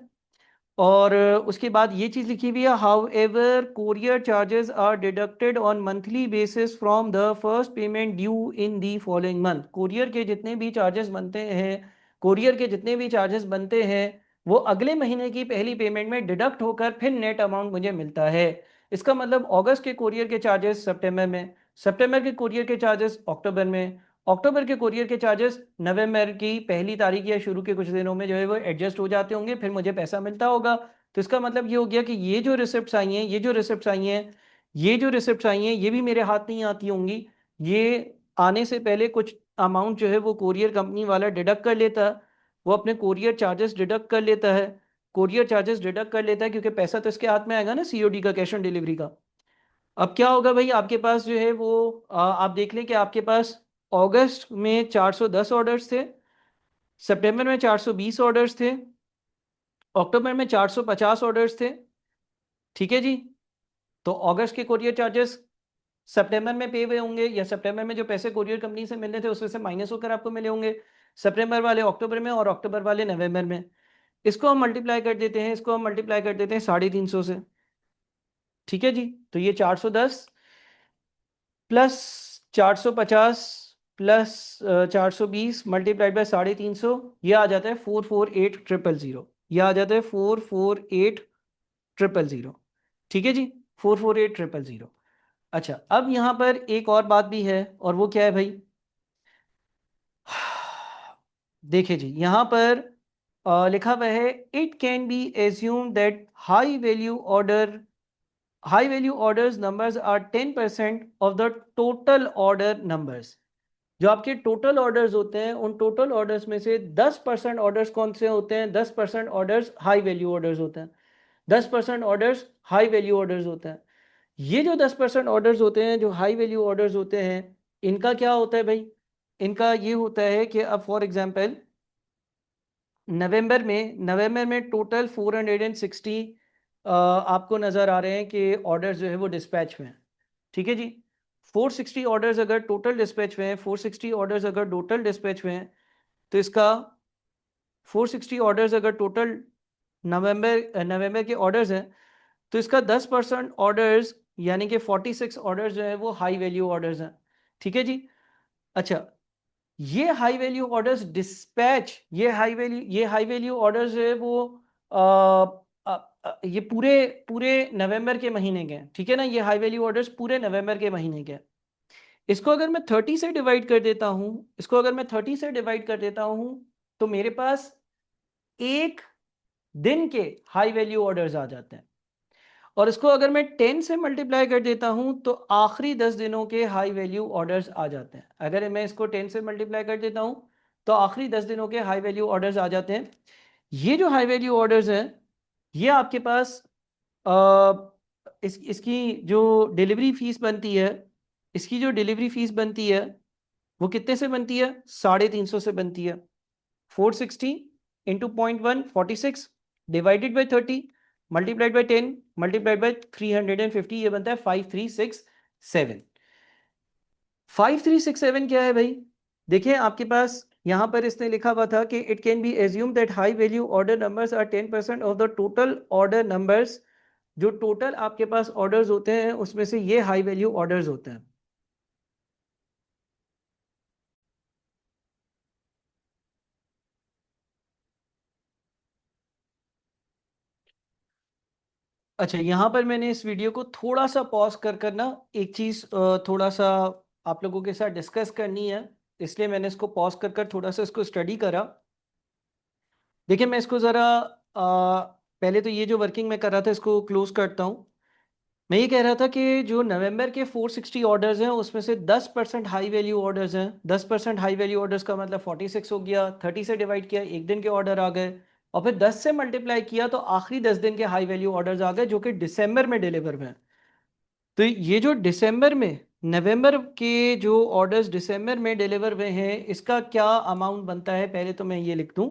Speaker 1: और उसके बाद ये चीज लिखी हुई है, however courier charges are deducted on monthly basis from the first payment due in the following month. Courier के जितने भी चार्जेस बनते हैं, कोरियर के जितने भी चार्जेस बनते हैं वो अगले महीने की पहली पेमेंट में डिडक्ट होकर फिर नेट अमाउंट मुझे मिलता है। इसका मतलब अगस्त के कोरियर के चार्जेस सितंबर में, सितंबर के कोरियर के चार्जेस अक्टूबर में, अक्टूबर के कोरियर के चार्जेस नवंबर की पहली तारीख या शुरू के कुछ दिनों में जो है वो एडजस्ट हो जाते होंगे, फिर मुझे पैसा मिलता होगा। तो इसका मतलब ये हो गया कि ये जो रिसिप्ट्स आई हैं, ये जो रिसिप्ट्स आई हैं, ये जो रिसिप्ट्स आई हैं, ये भी मेरे हाथ नहीं आती होंगी। ये आने से पहले कुछ अमाउंट जो है वो कोरियर कंपनी वाला डिडक्ट कर लेता है। वो अपने कोरियर चार्जेस डिडक्ट कर लेता है, कोरियर चार्जेस डिडक्ट कर लेता है, क्योंकि पैसा तो इसके हाथ में आएगा ना सीओडी का, कैश ऑन डिलीवरी का। अब क्या होगा भाई, आपके पास जो है वो आप देख लें कि आपके पास अगस्त में 410 ऑर्डर्स थे, सितंबर में 420 ऑर्डर्स थे, अक्टूबर में 450 ऑर्डर्स थे। ठीक है जी। तो अगस्त के कोरियर चार्जेस सितंबर में पे हुए होंगे, या सितंबर में जो पैसे कोरियर कंपनी से मिलने थे उसमें से माइनस होकर आपको मिले होंगे। सितंबर वाले अक्टूबर में और अक्टूबर वाले नवंबर में। इसको हम मल्टीप्लाई कर देते हैं, इसको हम मल्टीप्लाई कर देते हैं 350 से। ठीक है जी। तो ये 410 प्लस 450 प्लस 420 मल्टीप्लाइड बाय 350, ये आ जाता है 448000। ये आ जाता है 448000। ठीक है जी, 448000। अच्छा, अब यहां पर एक और बात भी है, और वो क्या है भाई, देखिए जी, यहां पर लिखा हुआ है, it can be assume that high value orders numbers are 10% of the total order numbers. जो आपके टोटल ऑर्डर्स होते हैं उन टोटल ऑर्डर्स में से 10% ऑर्डर्स कौन से होते हैं? 10% ऑर्डर्स हाई वैल्यू ऑर्डर्स होते हैं। 10% ऑर्डर्स हाई वैल्यू ऑर्डर्स होते हैं। ये जो 10% ऑर्डर्स होते हैं, जो हाई वैल्यू ऑर्डर्स होते हैं, इनका क्या होता है भाई? इनका ये होता है कि अब फॉर एग्जांपल नवंबर में टोटल 460 आपको नज़र आ रहे हैं कि ऑर्डर्स जो है वो डिस्पैच हुए हैं। ठीक है जी। 460 ऑर्डर्स अगर टोटल डिस्पैच हुए हैं, 460 ऑर्डर्स अगर टोटल डिस्पैच हुए हैं, तो इसका 460 ऑर्डर्स अगर टोटल नवंबर के ऑर्डर्स हैं, तो इसका 10% ऑर्डर्स यानी कि 46 ऑर्डर्स जो है वो हाई वैल्यू ऑर्डर्स हैं। ठीक है जी। अच्छा, ये हाई वैल्यू ऑर्डर्स डिस्पैच, ये हाई वैल्यू ऑर्डर्स जो है वो ये पूरे पूरे नवंबर के महीने के हैं। ठीक है ना, ये हाई वैल्यू ऑर्डर्स पूरे नवंबर के महीने के हैं। इसको अगर मैं 30 से डिवाइड कर देता हूं, इसको अगर मैं 30 से डिवाइड कर देता हूं, तो मेरे पास एक दिन के हाई वैल्यू ऑर्डर्स आ जाते हैं। और इसको अगर मैं 10 से मल्टीप्लाई कर देता हूं, तो आखिरी 10 दिनों के हाई वैल्यू ऑर्डर्स आ जाते हैं। अगर मैं इसको 10 से मल्टीप्लाई कर देता हूं, तो आखिरी 10 दिनों के हाई वैल्यू ऑर्डर्स आ जाते हैं। ये जो हाई वैल्यू ऑर्डर्स हैं, ये आपके पास आ, इसकी जो डिलीवरी फीस बनती है, इसकी जो डिलीवरी फीस बनती है वो कितने से बनती है? 350 से बनती है। 460 into 0.1 46 divided by 30 multiplied by 10 multiplied by 350, ये बनता है 5367। 5367 क्या है भाई? देखिए आपके पास यहां पर इसने लिखा हुआ था कि it can be assume that high value order numbers are 10% of the total order numbers. जो टोटल आपके पास ऑर्डर्स होते हैं उसमें से ये हाई वैल्यू ऑर्डर्स होते हैं। अच्छा, यहाँ पर मैंने इस वीडियो को थोड़ा सा पॉज कर कर ना एक चीज़ थोड़ा सा आप लोगों के साथ डिस्कस करनी है, इसलिए मैंने इसको पॉज कर कर थोड़ा सा इसको स्टडी करा। देखिए मैं इसको ज़रा पहले तो ये जो वर्किंग मैं कर रहा था इसको क्लोज करता हूँ। मैं ये कह रहा था कि जो नवंबर के 460 ऑर्डर्स हैं उसमें से 10% हाई वैल्यू ऑर्डर्स हैं। 10% हाई वैल्यू ऑर्डर्स का मतलब 46 हो गया। 30 से डिवाइड किया, एक दिन के ऑर्डर आ गए, और फिर 10 से मल्टीप्लाई किया तो आखिरी 10 दिन के हाई वैल्यू ऑर्डर्स आ गए जो कि दिसंबर में डिलीवर हुए हैं। तो ये जो दिसंबर में, नवंबर के जो ऑर्डर्स दिसंबर में डिलीवर हुए हैं इसका क्या अमाउंट बनता है, पहले तो मैं ये लिख दूं।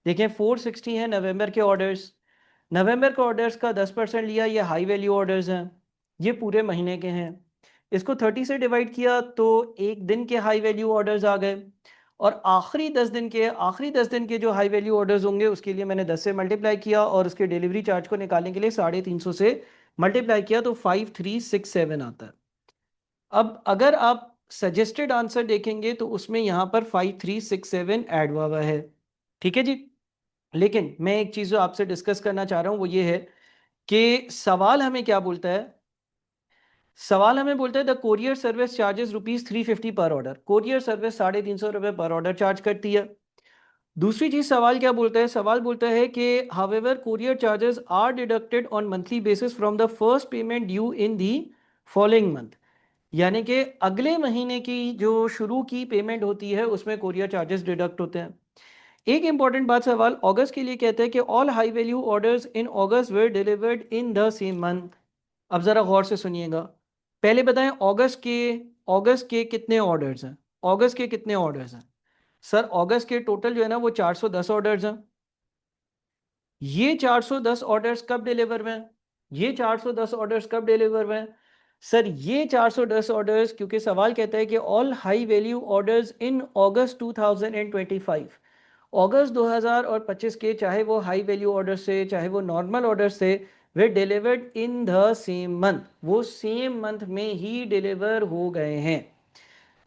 Speaker 1: देखिए 460 है नवंबर के ऑर्डर्स। नवंबर के ऑर्डर्स का 10% लिया, ये हाई वैल्यू ऑर्डर्स हैं, ये पूरे महीने के हैं। इसको 30 से डिवाइड किया तो एक दिन के हाई वैल्यू ऑर्डर्स आ गए, और आखिरी 10 दिन के जो हाई वैल्यू ऑर्डर्स होंगे उसके लिए मैंने 10 से मल्टीप्लाई किया, और उसके डिलीवरी चार्ज को निकालने के लिए 350 से मल्टीप्लाई किया तो 5367 आता है। अब अगर आप सजेस्टेड आंसर देखेंगे तो उसमें यहां पर 5367 ऐड हुआ है। ठीक है जी। लेकिन मैं एक चीज जो आपसे डिस्कस करना चाह रहा हूं वो ये है कि सवाल हमें क्या बोलता है। सवाल हमें बोलता है द कोरियर सर्विस चार्जेस ₹350 पर ऑर्डर। कोरियर सर्विस ₹350 पर ऑर्डर चार्ज करती है। दूसरी चीज सवाल क्या बोलता है, सवाल बोलता है कि however courier charges are deducted on monthly basis from the first payment due in the following month. यानी कि अगले महीने की जो शुरू की पेमेंट होती है उसमें कोरियर चार्जेस डिडक्ट होते हैं। एक इंपॉर्टेंट बात, सवाल अगस्त के लिए कहता है कि all high value orders in August were delivered in the same month. अब जरा गौर से सुनिएगा। पहले बताएं अगस्त के कितने ऑर्डर्स हैं। अगस्त के कितने ऑर्डर्स हैं सर? अगस्त के टोटल जो है ना वो 410 ऑर्डर्स हैं। ये 410 ऑर्डर्स कब डिलीवर हुए हैं? ये 410 ऑर्डर्स कब डिलीवर हुए हैं सर? ये 410 ऑर्डर्स, क्योंकि सवाल कहता है कि all high value orders in August 2025, अगस्त 2025 के, चाहे वो हाई वैल्यू ऑर्डर से चाहे वो नॉर्मल ऑर्डर से, they delivered in the same month, वो सेम मंथ में ही डिलीवर हो गए हैं।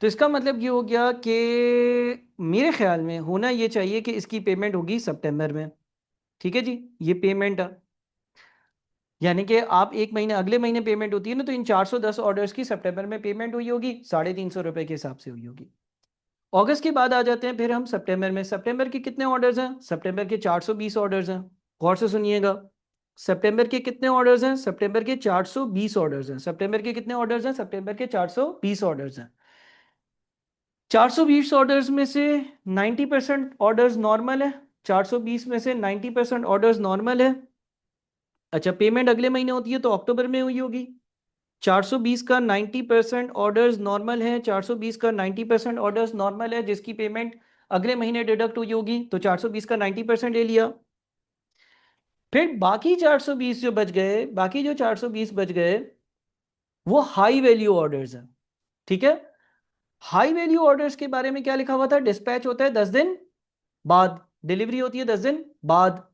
Speaker 1: तो इसका मतलब ये हो गया कि मेरे ख्याल में होना ये चाहिए कि इसकी पेमेंट होगी सितंबर में। ठीक है जी। ये पेमेंट, यानी कि आप एक महीने, अगले महीने पेमेंट होती है ना, तो इन 410 ऑर्डर्स की सितंबर में पेमेंट हुई होगी, ₹350 के हिसाब से हुई होगी। अगस्त के बाद आ जाते हैं फिर हम सितंबर में। सितंबर के कितने ऑर्डर्स हैं? सितंबर के 420 ऑर्डर्स हैं। गौर से सुनिएगा। सितंबर के कितने ऑर्डर्स हैं? सितंबर के 420 ऑर्डर्स हैं। सितंबर के कितने ऑर्डर्स हैं? सितंबर के 420 ऑर्डर्स हैं। 420 ऑर्डर्स में से 90% ऑर्डर्स नॉर्मल है। 420 में से 90% ऑर्डर्स नॉर्मल है। अच्छा, पेमेंट अगले महीने होती है तो अक्टूबर में हुई होगी। 420 का 90% ऑर्डर्स नॉर्मल है। 420 का 90% ऑर्डर्स नॉर्मल है जिसकी पेमेंट अगले महीने डिडक्ट हुई होगी, तो 420 का 90% ले लिया। फिर बाकी 420 जो बच गए, बाकी जो 420 बच गए वो हाई वैल्यू ऑर्डर्स हैं। ठीक है। हाई वैल्यू ऑर्डर्स के बारे में क्या लिखा हुआ था? डिस्पैच होता है 10 दिन बाद, डिलीवरी होती है 10 दिन बाद।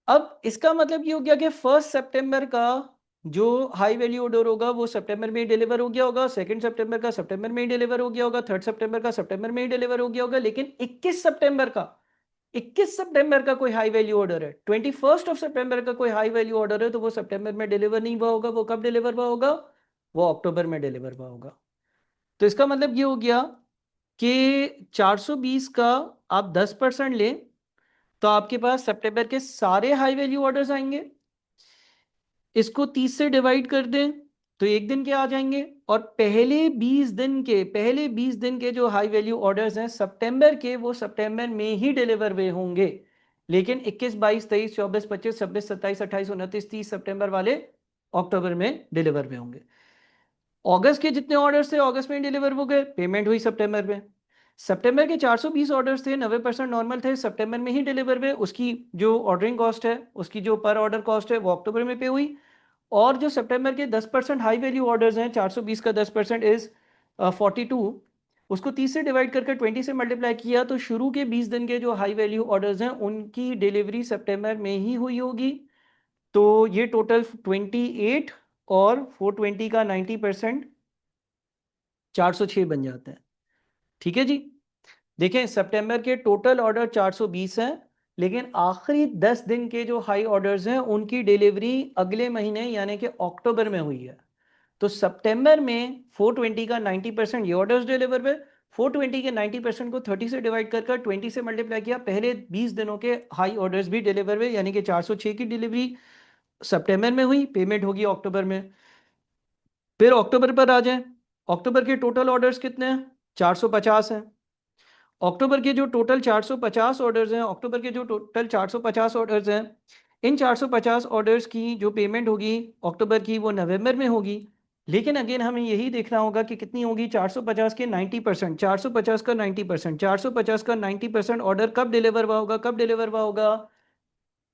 Speaker 1: अब इसका मतलब ये हो गया कि 1 सितंबर का जो हाई वैल्यू ऑर्डर होगा वो सितंबर में ही डिलीवर हो गया होगा। 2 सितंबर का सितंबर में ही डिलीवर हो गया होगा। 3 सितंबर का सितंबर में ही डिलीवर हो गया होगा। लेकिन 21 सितंबर का कोई हाई वैल्यू ऑर्डर है, 21 सितंबर का कोई हाई वैल्यू ऑर्डर है, तो वो सितंबर में डिलीवर नहीं हुआ होगा। वो कब डिलीवर हुआ होगा? वो अक्टूबर में डिलीवर हुआ होगा। तो इसका मतलब ये हो गया कि 420 का आप 10% लें तो आपके पास सितंबर के सारे हाई वैल्यू ऑर्डर्स आएंगे। इसको 30 से डिवाइड कर दें तो एक दिन के आ जाएंगे, और पहले 20 दिन के जो हाई वैल्यू ऑर्डर्स हैं सितंबर के, वो सितंबर में ही डिलीवर हुए होंगे। लेकिन 21, 22, 23, 24, 25, 26, 27, 28, 29, 30 सितंबर वाले अक्टूबर में डिलीवर हुए होंगे। अगस्त के जितने ऑर्डर्स थे अगस्त में डिलीवर हो गए, पेमेंट हुई सितंबर में। सितंबर के 420 ऑर्डर्स थे, 90% नॉर्मल थे, सितंबर में ही डिलीवर हुए। उसकी जो ऑर्डरिंग कॉस्ट है, उसकी जो पर ऑर्डर कॉस्ट है, वो अक्टूबर में पे हुई। और जो सितंबर के 10% हाई वैल्यू ऑर्डर्स हैं, 420 का 10% इज 42, उसको 30 से डिवाइड करके 20 से मल्टीप्लाई किया तो शुरू के 20 दिन के जो हाई वैल्यू ऑर्डर्स हैं उनकी डिलीवरी सितंबर में ही हुई होगी। तो ये टोटल 28 और 420 का 90% 406 बन जाते हैं। ठीक है जी। देखें, सितंबर के टोटल ऑर्डर 420 हैं, लेकिन आखिरी 10 दिन के जो हाई ऑर्डर्स हैं उनकी डिलीवरी अगले महीने यानी कि अक्टूबर में हुई है। तो सितंबर में 420 का 90% ये ऑर्डर्स डिलीवर हुए। 420 के 90% को 30 से डिवाइड कर 20 से मल्टीप्लाई किया, पहले 20 दिनों के हाई ऑर्डर्स भी डिलीवर हुए, यानी कि 406 की डिलीवरी सितंबर में हुई, पेमेंट होगी अक्टूबर में। फिर अक्टूबर पर आ जाए, अक्टूबर के टोटल ऑर्डर्स कितने हैं? 450 हैं। अक्टूबर के जो टोटल 450 ऑर्डर्स हैं, अक्टूबर के जो टोटल 450 ऑर्डर्स हैं, इन 450 ऑर्डर्स की जो पेमेंट होगी अक्टूबर की वो नवंबर में होगी। लेकिन अगेन हमें यही देखना होगा कि कितनी होगी। 450 के 90%, 450 का 90%, 450 का 90% ऑर्डर कब डिलीवर हुआ होगा? कब डिलीवर हुआ होगा?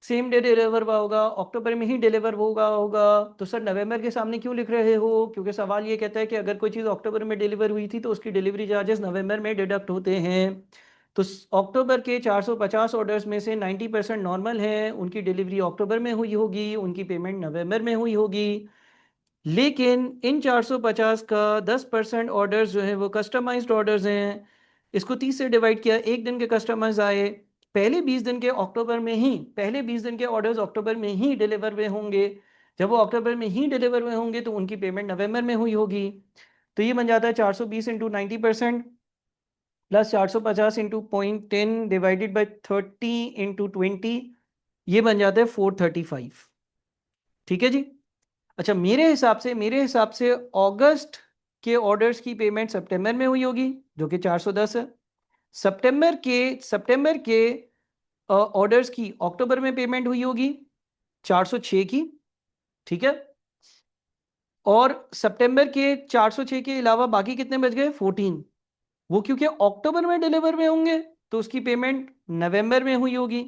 Speaker 1: सेम डे डिलीवर हुआ होगा, अक्टूबर में ही डिलीवर होगा। तो सर नवंबर के सामने क्यों लिख रहे हो? क्योंकि सवाल ये कहता है कि अगर कोई चीज़ अक्टूबर में डिलीवर हुई थी तो उसकी डिलीवरी चार्जेस नवंबर में डिडक्ट होते हैं। तो अक्टूबर के 450 ऑर्डर्स में से 90% नॉर्मल हैं, उनकी डिलीवरी अक्टूबर में हुई होगी, उनकी पेमेंट नवंबर में हुई होगी। लेकिन इन 450 का 10% ऑर्डर्स जो है वो कस्टमाइज्ड ऑर्डर्स हैं। इसको 30 से डिवाइड किया, एक दिन के कस्टमाइज आए, पहले 20 दिन के अक्टूबर में ही, पहले 20 दिन के ऑर्डर्स अक्टूबर में ही डिलीवर हुए होंगे। जब वो अक्टूबर में ही डिलीवर हुए होंगे तो उनकी पेमेंट नवंबर में हुई होगी। तो ये बन जाता है 420 into 90% plus 450 into 0.10 divided by 30 into 20, ये बन जाता है 435। ठीक है जी। अच्छा, मेरे हिसाब से अगस्त के ऑर्डर्स की पेमेंट सितंबर में हुई होगी, जो कि 410 है। सितंबर के ऑर्डर्स की अक्टूबर में पेमेंट हुई होगी 406 की। ठीक है। और सितंबर के 406 के अलावा बाकी कितने बच गए? 14। वो क्योंकि अक्टूबर में डिलीवर में होंगे तो उसकी पेमेंट नवंबर में हुई होगी।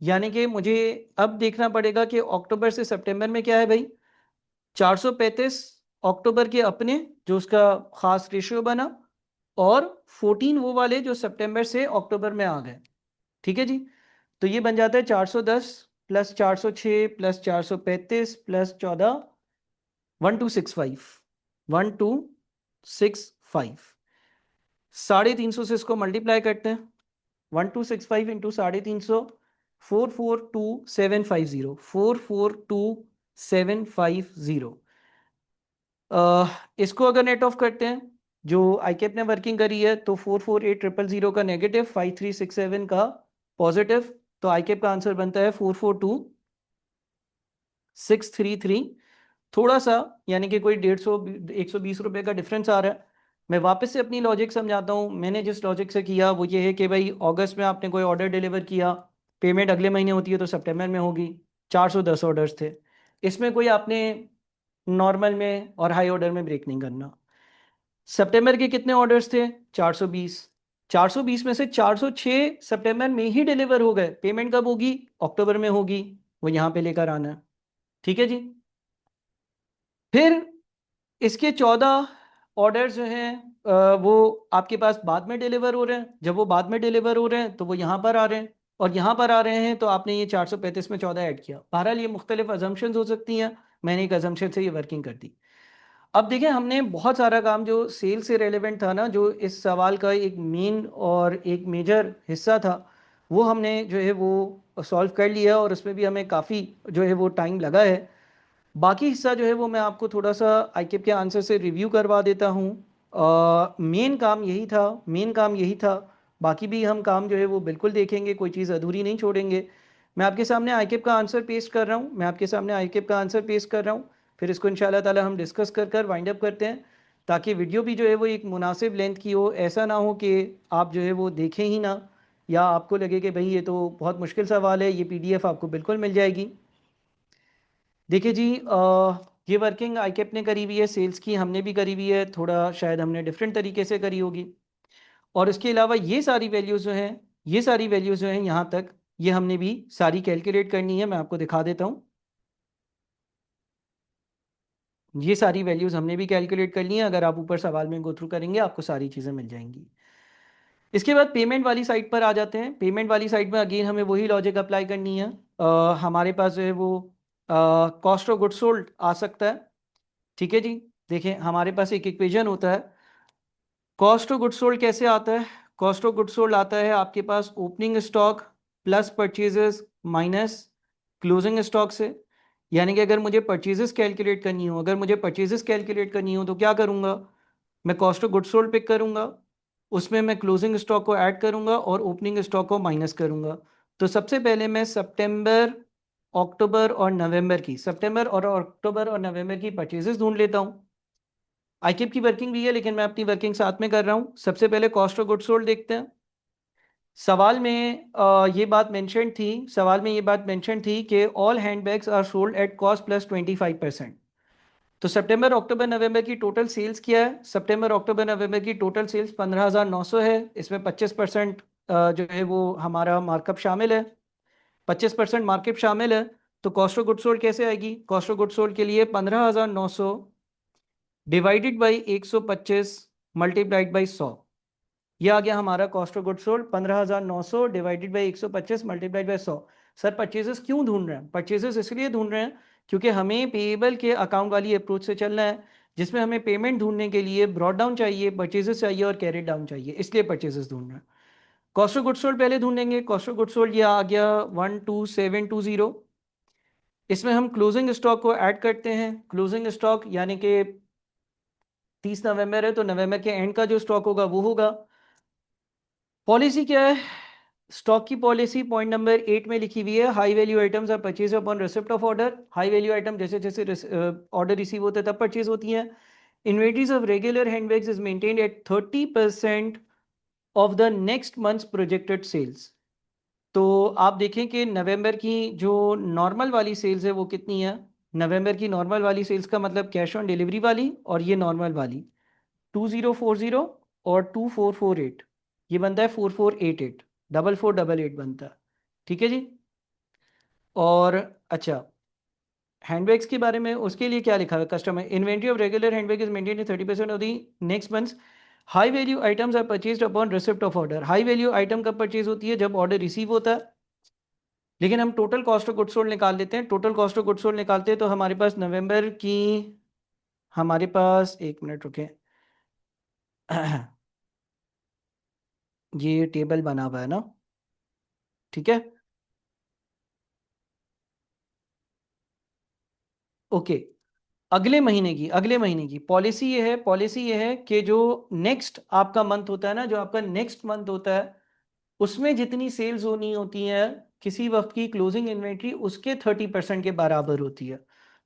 Speaker 1: यानी कि मुझे अब देखना पड़ेगा कि अक्टूबर से सितंबर में क्या है भाई। 435 अक्टूबर के अपने, जो उसका खास रेशियो बना, और 14 वो वाले जो सितंबर से अक्टूबर में आ गए। ठीक है जी। तो ये बन जाता है 410 प्लस 406 प्लस 435 प्लस 14, 1265, 1265। 350 से इसको मल्टीप्लाई करते हैं। 1265 इंटू 350, 442750, 442750। इसको अगर नेट ऑफ करते हैं, जो आईकेप ने वर्किंग करी है, तो 448000 का नेगेटिव, 5367 का पॉजिटिव। तो आईकेप का आंसर बनता है 442633। थोड़ा सा, यानी कि कोई 150 120 रुपए का डिफरेंस आ रहा है। मैं वापस से अपनी लॉजिक समझाता हूँ। मैंने जिस लॉजिक से किया वो ये है कि भाई अगस्त में आपने कोई ऑर्डर डिलीवर किया, पेमेंट अगले महीने होती है तो सितंबर में होगी। 410 ऑर्डर्स थे, इसमें कोई आपने नॉर्मल में और हाई ऑर्डर में ब्रेक नहीं करना। सितंबर के कितने ऑर्डर्स थे? 420। 420 में से 406 सितंबर में ही डिलीवर हो गए, पेमेंट कब होगी? अक्टूबर में होगी। वो यहां पे लेकर आना है। ठीक है जी। फिर इसके 14 ऑर्डर्स जो हैं वो आपके पास बाद में डिलीवर हो रहे हैं। जब वो बाद में डिलीवर हो रहे हैं तो वो यहाँ पर आ रहे हैं, और यहाँ पर आ रहे हैं तो आपने ये 435 में 14 ऐड किया। बहरहाल ये मुख्तलिफ अजम्पशंस हो सकती हैं, मैंने एक अजम्पशन से ये वर्किंग कर दी। अब देखें, हमने बहुत सारा काम जो सेल से रेलेवेंट था ना, जो इस सवाल का एक मेन और एक मेजर हिस्सा था, वो हमने जो है वो सॉल्व कर लिया, और उसमें भी हमें काफ़ी जो है वो टाइम लगा है। बाकी हिस्सा जो है वो मैं आपको थोड़ा सा आईकेप के आंसर से रिव्यू करवा देता हूँ। मेन काम यही था। बाकी भी हम काम जो है वो बिल्कुल देखेंगे, कोई चीज़ अधूरी नहीं छोड़ेंगे। मैं आपके सामने आईकेप का आंसर पेश कर रहा हूँ, फिर इसको इंशाल्लाह ताला हम डिस्कस कर वाइंड अप करते हैं, ताकि वीडियो भी जो है वो एक मुनासिब लेंथ की हो। ऐसा ना हो कि आप जो है वो देखें ही ना, या आपको लगे कि भाई ये तो बहुत मुश्किल सवाल है। ये पीडीएफ आपको बिल्कुल मिल जाएगी। देखिए जी, ये वर्किंग आईकेप ने करी हुई है, सेल्स की हमने भी करी हुई है, थोड़ा शायद हमने डिफरेंट तरीके से करी होगी। और इसके अलावा ये सारी वैल्यूज़ जो हैं यहाँ तक, ये हमने भी सारी कैलकुलेट करनी है। मैं आपको दिखा देता हूँ। ये सारी वैल्यूज़ हमने भी कैलकुलेट करनी है। अगर आप ऊपर सवाल में गो थ्रू करेंगे आपको सारी चीज़ें मिल जाएंगी। इसके बाद पेमेंट वाली साइड पर आ जाते हैं। पेमेंट वाली साइड में अगेन हमें वही लॉजिक अप्लाई करनी है। हमारे पास जो है वो कॉस्ट ऑफ गुड सोल्ड आ सकता है। ठीक है जी। देखें, हमारे पास एक इक्वेशन होता है। कॉस्ट ऑफ गुड सोल्ड कैसे आता है? कॉस्ट ऑफ गुड सोल्ड आता है आपके पास opening stock plus purchases minus closing stock से। यानी कि अगर मुझे परचेजेस कैलकुलेट करनी हो, तो क्या करूंगा, मैं cost of goods sold pick करूंगा, उसमें मैं क्लोजिंग स्टॉक को ऐड करूंगा और ओपनिंग स्टॉक को माइनस करूंगा। तो सबसे पहले मैं सितंबर और अक्टूबर और नवंबर की परचेजेस ढूंढ लेता हूँ। आईकिप की वर्किंग भी है, लेकिन मैं अपनी वर्किंग साथ में कर रहा हूँ। सबसे पहले कॉस्ट ऑफ गुड्स सोल्ड देखते हैं। सवाल में ये बात मेंशन थी कि all handbags are sold at cost plus 25%। तो सितंबर अक्टूबर नवंबर की टोटल सेल्स क्या है? सितंबर अक्टूबर नवंबर की टोटल सेल्स 15,900 है। इसमें 25% जो है वो हमारा मार्कअप शामिल है, 25% मार्कअप शामिल है। तो कॉस्ट ऑफ गुड्स सोल्ड कैसे आएगी? कॉस्ट ऑफ गुड्स सोल्ड के लिए 15,900 डिवाइडेड बाई 125 मल्टीप्लाइड बाई 100। ये आ गया हमारा cost of goods sold, 15,900 divided by 125 multiplied by 100। Sir purchases क्यों ढूंढ रहे हैं? परचेजेस इसलिए ढूंढ रहे हैं क्योंकि हमें पेएबल के अकाउंट वाली अप्रोच से चलना है, जिसमें हमें पेमेंट ढूंढने के लिए ब्रॉड डाउन चाहिए, परचेजेस चाहिए और कैरी डाउन चाहिए, इसलिए परचेजेस ढूंढ रहे हैं। कॉस्ट ऑफ गुड्स सोल्ड पहले ढूंढेंगे। कॉस्ट ऑफ गुड्स सोल्ड ये आ गया 12720। इसमें हम क्लोजिंग स्टॉक को ऐड करते हैं। क्लोजिंग स्टॉक यानी कि 30 नवंबर है, तो नवंबर के एंड का जो स्टॉक होगा वो होगा। पॉलिसी क्या है? स्टॉक की पॉलिसी पॉइंट नंबर 8 में लिखी हुई है, high value items are purchase upon receipt of order. High value item जैसे जैसे ऑर्डर रिसीव होते हैं तब परचेज होती हैं। Inventories of regular handbags is maintained at 30% of the next months projected sales. तो आप देखें कि नवंबर की जो नॉर्मल वाली सेल्स है वो कितनी है? नवंबर की नॉर्मल वाली सेल्स का मतलब कैश ऑन डिलीवरी वाली, और ये नॉर्मल वाली 2040 और 2448, ये बनता है 4488, 4488 बनता है। ठीक है जी। और अच्छा, हैंडबैग्स के बारे में उसके लिए क्या लिखा है? Customer inventory of regular handbag is maintain 30% of the next month. High value items are purchased upon receipt of order. High value item कब परचेज होती है? जब ऑर्डर रिसीव होता है। लेकिन हम total cost of goods sold निकाल लेते हैं। Total cost of goods sold निकालते हैं तो हमारे पास नवंबर की, हमारे पास एक मिनट रुके ये टेबल बना हुआ है ना? ठीक है, ओके। अगले महीने की पॉलिसी ये है कि जो नेक्स्ट आपका मंथ होता है ना, जो आपका नेक्स्ट मंथ होता है, उसमें जितनी सेल्स होनी होती है किसी वक्त की क्लोजिंग इन्वेंट्री उसके 30% के बराबर होती है।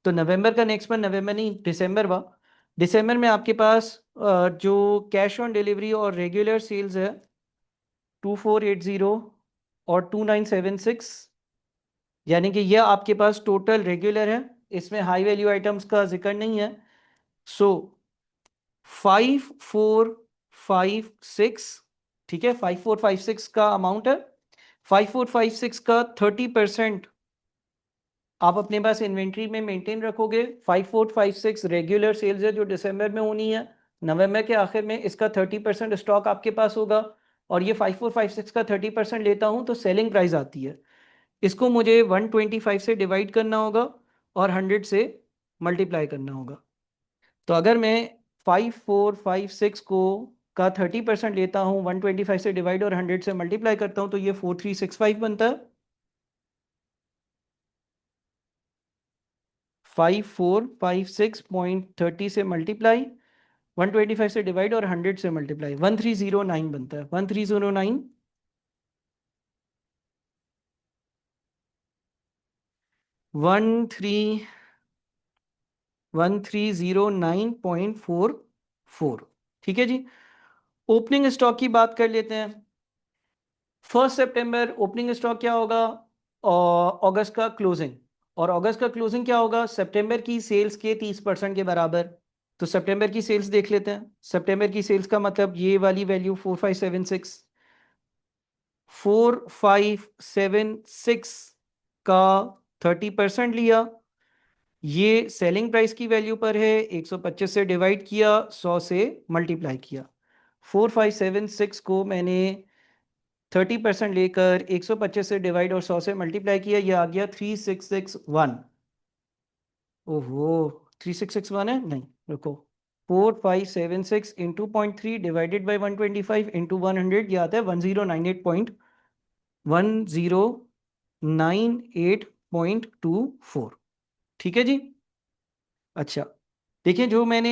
Speaker 1: तो नवंबर का नेक्स्ट मंथ, नवंबर नहीं दिसंबर हुआ। दिसंबर में आपके पास जो कैश ऑन डिलीवरी और रेगुलर सेल्स है 2480 और 2976, यानी कि यह आपके पास टोटल रेगुलर है, इसमें हाई वैल्यू आइटम्स का जिक्र नहीं है। सो 5456, ठीक है, 5456 का अमाउंट है। 5456 का 30% आप अपने पास इन्वेंट्री में मेंटेन रखोगे। 5456 रेगुलर सेल्स है जो दिसंबर में होनी है। नवंबर के आखिर में इसका 30% स्टॉक आपके पास होगा, और ये 5456 का 30% लेता हूं तो सेलिंग प्राइस आती है। इसको मुझे 125 से डिवाइड करना होगा और 100 से मल्टीप्लाई करना होगा। तो अगर मैं 5456 को का 30% लेता हूँ, 125 से डिवाइड और 100 से मल्टीप्लाई करता हूँ, तो ये 4365 बनता है। 5456.30 से मल्टीप्लाई, 125 से डिवाइड और 100 से मल्टीप्लाई, 1309 बनता है। 1309, 1309.44। ठीक है जी। ओपनिंग स्टॉक की बात कर लेते हैं। 1 सितंबर ओपनिंग स्टॉक क्या होगा? और अगस्त का क्लोजिंग, और अगस्त का क्लोजिंग क्या होगा? सितंबर की सेल्स के 30% के बराबर। तो सितंबर की सेल्स देख लेते हैं। सितंबर की सेल्स का मतलब ये वाली वैल्यू 4576 का 30% लिया, ये सेलिंग प्राइस की वैल्यू पर है, 125 से डिवाइड किया, 100 से मल्टीप्लाई किया। 4576 को मैंने 30% लेकर 125 से डिवाइड और 100 से मल्टीप्लाई किया, ये आ गया 3661। ओहो, 3661 है? नहीं, रुको। 4576 इंटू 0.3 डिवाइडेड बाई 125 इंटू 100, ये आता है 1098.44। 1098.24। ठीक है जी। अच्छा, देखिए जो मैंने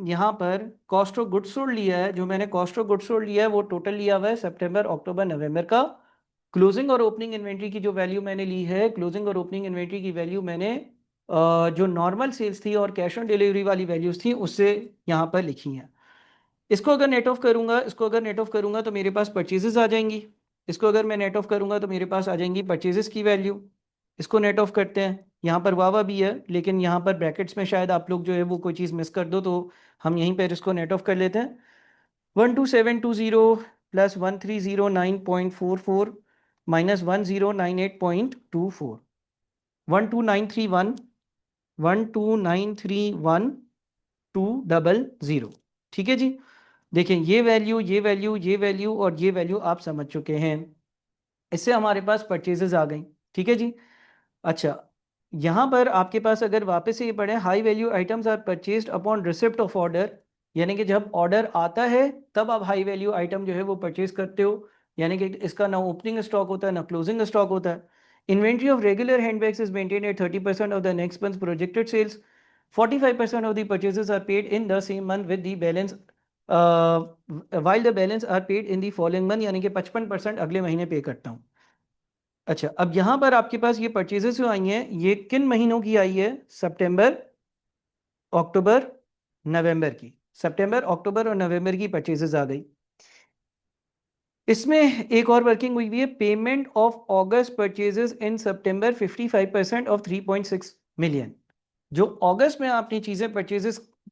Speaker 1: यहाँ पर कॉस्ट ऑफ गुड्स सोल्ड लिया है, जो मैंने कॉस्ट ऑफ गुड्स सोल्ड लिया है वो टोटल लिया हुआ है सितंबर अक्टूबर नवंबर का। क्लोजिंग और ओपनिंग इन्वेंट्री की जो वैल्यू मैंने ली है, क्लोजिंग और ओपनिंग इन्वेंट्री की वैल्यू मैंने जो नॉर्मल सेल्स थी और कैश ऑन डिलीवरी वाली वैल्यूज थी उससे यहाँ पर लिखी हैं। इसको अगर नेट ऑफ करूंगा, इसको अगर नेट ऑफ करूंगा तो मेरे पास परचेजेस आ जाएंगी। इसको अगर मैं नेट ऑफ करूंगा तो मेरे पास आ जाएंगी परचेजेस की वैल्यू। इसको नेट ऑफ करते हैं, यहाँ पर वावा भी है लेकिन यहाँ पर ब्रैकेट्स में शायद आप लोग जो है वो कोई चीज़ मिस कर दो, तो हम यहीं पर इसको नेट ऑफ कर लेते हैं। 12720 प्लस 1309.44 माइनस 1098.24, 12931, 12931,200। ठीक है जी। देखें ये वैल्यू, ये वैल्यू, ये वैल्यू और ये वैल्यू आप समझ चुके हैं। इससे हमारे पास परचेजेस आ गई। ठीक है जी। अच्छा, यहाँ पर आपके पास अगर वापस से ये पढ़े, high value items are purchased upon receipt of order, यानी कि जब ऑर्डर आता है तब आप हाई वैल्यू आइटम जो है वो परचेज करते हो, यानी कि इसका ना ओपनिंग स्टॉक होता है ना क्लोजिंग स्टॉक होता है। Inventory of regular handbags is maintained at 30% of the next month projected sales, 45% of the purchases are paid in the same month with the balance while the balance are paid in the following month, यानी कि 55% अगले महीने पे करता हूँ। अच्छा, अब यहां पर आपके पास ये परचेजेस जो आई हैं ये किन महीनों की आई है? सितंबर अक्टूबर नवंबर की। सितंबर अक्टूबर और नवंबर की परचेजेस आ गई। इसमें एक और वर्किंग हुई हुई है, payment of August purchases in September 55% of 3.6 million. जो अगस्त में आपने चीजें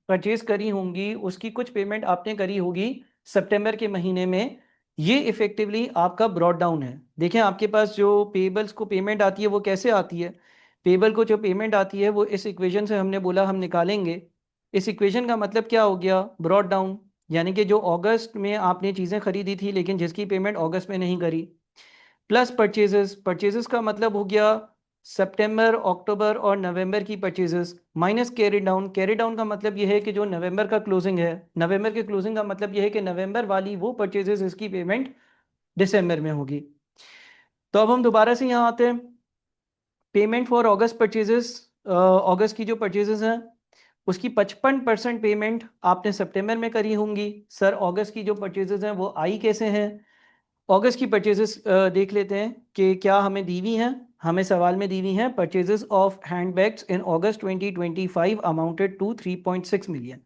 Speaker 1: परचेज करी होंगी उसकी कुछ पेमेंट आपने करी होगी सितंबर के महीने में। ये इफेक्टिवली आपका ब्रॉड डाउन है। देखें आपके पास जो पेबल्स को पेमेंट आती है वो कैसे आती है? पेबल को जो पेमेंट आती है वो इस इक्वेशन से हमने बोला हम निकालेंगे। इस इक्वेशन का मतलब क्या हो गया? ब्रॉड डाउन, यानी कि जो अगस्त में आपने चीज़ें खरीदी थी लेकिन जिसकी पेमेंट अगस्त में नहीं करी, प्लस परचेजेस। परचेजेस का मतलब हो गया सितंबर अक्टूबर और नवंबर की purchases, minus carry down. Carry down का मतलब यह है कि जो नवंबर का क्लोजिंग है, नवंबर के क्लोजिंग का मतलब यह है कि नवंबर वाली वो परचेजेस इसकी पेमेंट दिसंबर में होगी। तो अब हम दोबारा से यहाँ आते हैं, पेमेंट फॉर अगस्त परचेजेस। अगस्त की जो परचेजेस हैं उसकी 55% पेमेंट आपने सितंबर में करी होंगी। सर अगस्त की जो परचेजेस हैं वो आई कैसे हैं? अगस्त की परचेजेस देख लेते हैं कि क्या हमें दी हुई हैं। हमें सवाल में दी हुई हैं, purchases of handbags in August 2025 amounted to 3.6 million.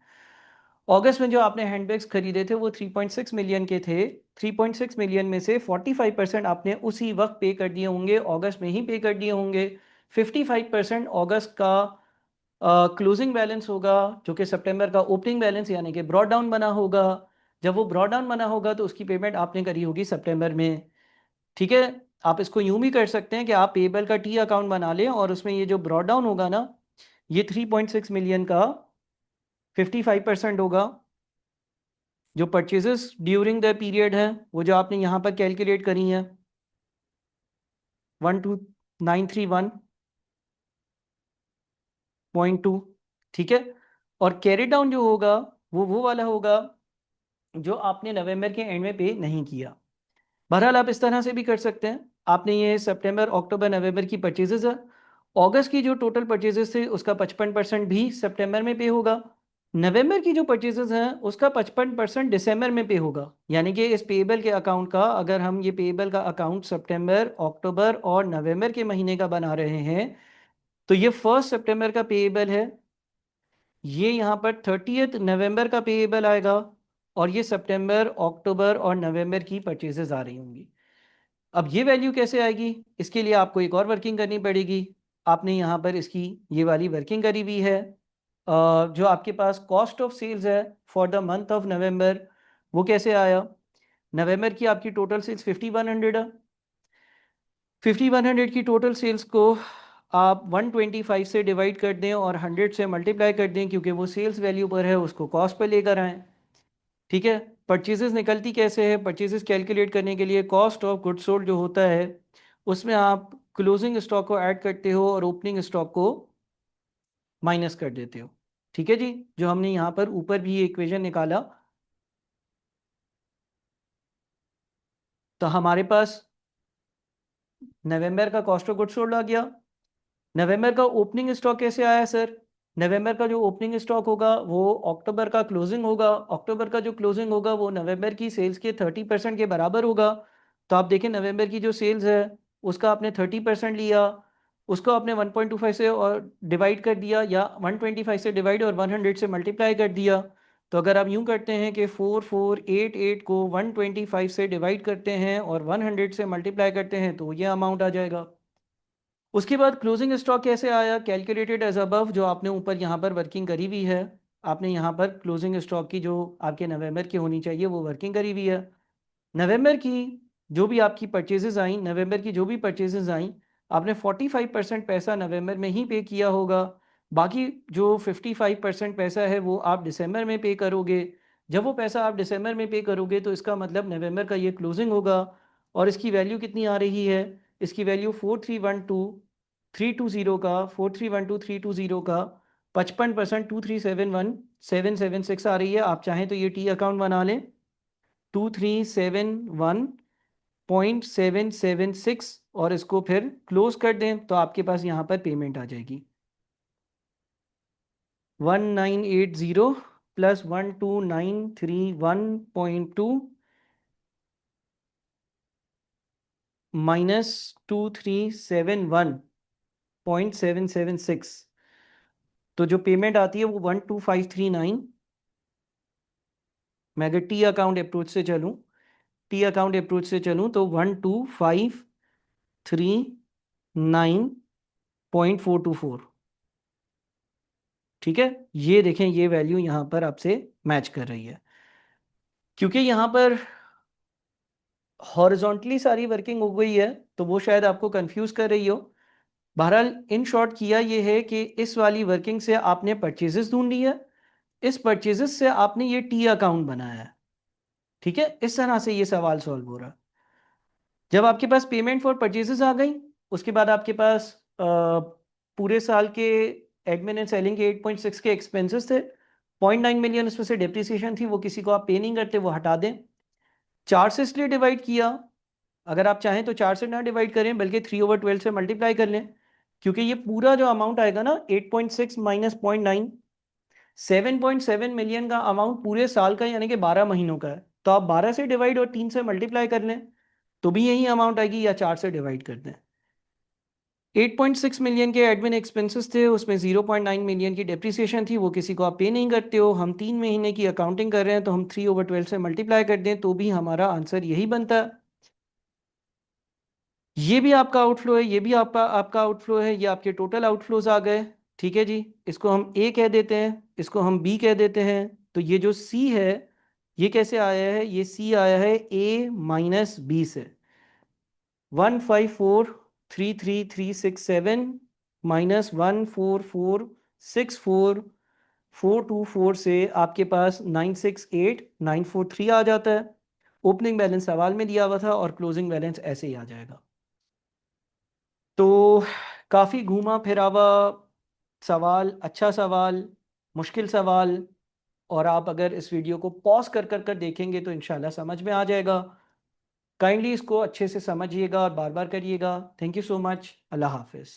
Speaker 1: अगस्त में जो आपने हैंडबैग्स खरीदे थे वो 3.6 मिलियन के थे। 3.6 मिलियन में से 45% आपने उसी वक्त पे कर दिए होंगे, अगस्त में ही पे कर दिए होंगे। 55% अगस्त का क्लोजिंग बैलेंस होगा जो कि सितंबर का ओपनिंग बैलेंस यानी कि ब्रॉड डाउन बना होगा। जब वो ब्रॉड डाउन बना होगा तो उसकी पेमेंट आपने करी होगी सितंबर में। ठीक है, आप इसको यूं भी कर सकते हैं कि आप पेबल का टी अकाउंट बना लें और उसमें ये जो ब्रॉड डाउन होगा ना, ये 3.6 मिलियन का 55% होगा। जो परचेजेस ड्यूरिंग द पीरियड है वो जो आपने यहाँ पर कैलकुलेट करी है 12931.2। ठीक है, और कैरी डाउन जो होगा वो वाला होगा जो आपने नवंबर के एंड में पे नहीं किया। बहरहाल आप इस तरह से भी कर सकते हैं। आपने ये सितंबर अक्टूबर नवंबर की परचेजेस है, अगस्त की जो टोटल परचेजेस थे उसका 55% भी सितंबर में पे होगा। नवंबर की जो परचेजेस हैं उसका 55% दिसंबर में पे होगा। यानी कि इस पेएबल के अकाउंट का, अगर हम ये पेएबल का अकाउंट सितंबर अक्टूबर और नवंबर के महीने का बना रहे हैं तो ये 1 सितंबर का पेएबल है, ये यहाँ पर 30 नवंबर का पेएबल आएगा और ये सितंबर अक्टूबर और नवंबर की परचेजेस आ रही होंगी। अब ये वैल्यू कैसे आएगी? इसके लिए आपको एक और वर्किंग करनी पड़ेगी। आपने यहाँ पर इसकी ये वाली वर्किंग करी हुई है। जो आपके पास कॉस्ट ऑफ सेल्स है for the month of November, वो कैसे आया? नवंबर की आपकी टोटल सेल्स 5100 है। 5100 की टोटल सेल्स को आप 125 से डिवाइड कर दें और 100 से मल्टीप्लाई कर दें, क्योंकि वो सेल्स वैल्यू पर है, उसको कॉस्ट पर लेकर आएँ। ठीक है, परचेजेस निकलती कैसे है? परचेजेस कैलकुलेट करने के लिए कॉस्ट ऑफ गुड्स सोल्ड जो होता है उसमें आप क्लोजिंग स्टॉक को ऐड करते हो और ओपनिंग स्टॉक को माइनस कर देते हो। ठीक है जी, जो हमने यहाँ पर ऊपर भी ये इक्वेशन निकाला, तो हमारे पास नवंबर का कॉस्ट ऑफ गुड्स सोल्ड आ गया। नवंबर का ओपनिंग स्टॉक कैसे आया सर? नवंबर का जो ओपनिंग स्टॉक होगा वो अक्टूबर का क्लोजिंग होगा, अक्टूबर का जो क्लोजिंग होगा वो नवंबर की सेल्स के 30% के बराबर होगा। तो आप देखें नवंबर की जो सेल्स है उसका आपने 30% लिया, उसको आपने 1.25 से और डिवाइड कर दिया, या 125 से डिवाइड और 100 से मल्टीप्लाई कर दिया। तो अगर आप यूं करते हैं कि 4488 को 125 से डिवाइड करते हैं और 100 से मल्टीप्लाई करते हैं तो ये अमाउंट आ जाएगा। उसके बाद क्लोजिंग स्टॉक कैसे आया? कैलकुलेटेड एज अबव, जो आपने ऊपर यहाँ पर वर्किंग करी हुई है। आपने यहाँ पर क्लोजिंग स्टॉक की जो आपके नवंबर की होनी चाहिए वो वर्किंग करी हुई है। नवंबर की जो भी आपकी परचेजेस आई, नवंबर की जो भी परचेजेस आई, आपने 45% पैसा नवंबर में ही पे किया होगा। बाकी जो 55% पैसा है वो आप दिसंबर में पे करोगे। जब वो पैसा आप दिसंबर में पे करोगे तो इसका मतलब नवंबर का ये क्लोजिंग होगा। और इसकी वैल्यू कितनी आ रही है? इसकी वैल्यू 4312,320 का, 4312,320 का 55% 2371776 आ रही है। आप चाहें तो ये टी अकाउंट बना लें, 2371.776, और इसको फिर क्लोज कर दें तो आपके पास यहाँ पर पेमेंट आ जाएगी 1980 प्लस 12931.2 माइनस 2371.776। तो जो पेमेंट आती है वो 12539। मैं अगर टी अकाउंट अप्रोच से चलूँ, टी अकाउंट अप्रोच से चलूँ तो 12539.424। ठीक है, ये देखें ये वैल्यू यहाँ पर आपसे मैच कर रही है। क्योंकि यहाँ पर हॉरिजॉन्टली सारी वर्किंग हो गई है तो वो शायद आपको कंफ्यूज कर रही हो। बहरहाल इन शॉर्ट किया ये है कि इस वाली वर्किंग से आपने परचेजेस ढूंढी है, इस परचेजेस से आपने ये टी अकाउंट बनाया है। ठीक है, इस तरह से ये सवाल सॉल्व हो रहा है। जब आपके पास पेमेंट फॉर परचेजेस आ गई, उसके बाद आपके पास पूरे साल के एडमिन एंड सेलिंग के 8.6 के एक्सपेंसेस थे। 0.9 मिलियन उसमें से डेप्रिसिएशन थी, वो किसी को आप पे नहीं करते, वो हटा दें। 4 से इसलिए डिवाइड किया, अगर आप चाहें तो 4 से ना डिवाइड करें बल्कि 3/12 से मल्टीप्लाई कर लें, क्योंकि ये पूरा जो अमाउंट आएगा ना 8.6 माइनस 0.9, 7.7 मिलियन का अमाउंट पूरे साल का यानी कि 12 महीनों का है। तो आप 12 से डिवाइड और 3 से मल्टीप्लाई कर लें तो भी यही अमाउंट आएगी, या 4 से डिवाइड कर दें। 8.6 मिलियन के एडमिन एक्सपेंसेस थे, उसमें 0.9 मिलियन की डेप्रिसिएशन थी, वो किसी को आप पे नहीं करते हो। हम 3 महीने की अकाउंटिंग कर रहे हैं तो हम 3/12 से मल्टीप्लाई कर दें तो भी हमारा आंसर यही बनता है। ये भी आपका आउटफ्लो है, ये भी आपका आपका आउटफ्लो है, ये आपके टोटल आउटफ्लोज आ गए। ठीक है जी, इसको हम ए कह देते हैं, इसको हम बी कह देते हैं। तो ये जो सी है ये कैसे आया है? ये सी आया है ए माइनस बी से। 1543337 माइनस 14464 से आपके पास 968943 आ जाता है। ओपनिंग बैलेंस सवाल में दिया हुआ था और क्लोजिंग बैलेंस ऐसे ही आ जाएगा। तो काफ़ी घूमा फिरावा सवाल, अच्छा सवाल, मुश्किल सवाल, और आप अगर इस वीडियो को पॉज कर देखेंगे तो इंशाल्लाह समझ में आ जाएगा। काइंडली इसको अच्छे से समझिएगा और बार बार करिएगा। Thank you so much. अल्लाह हाफिज़।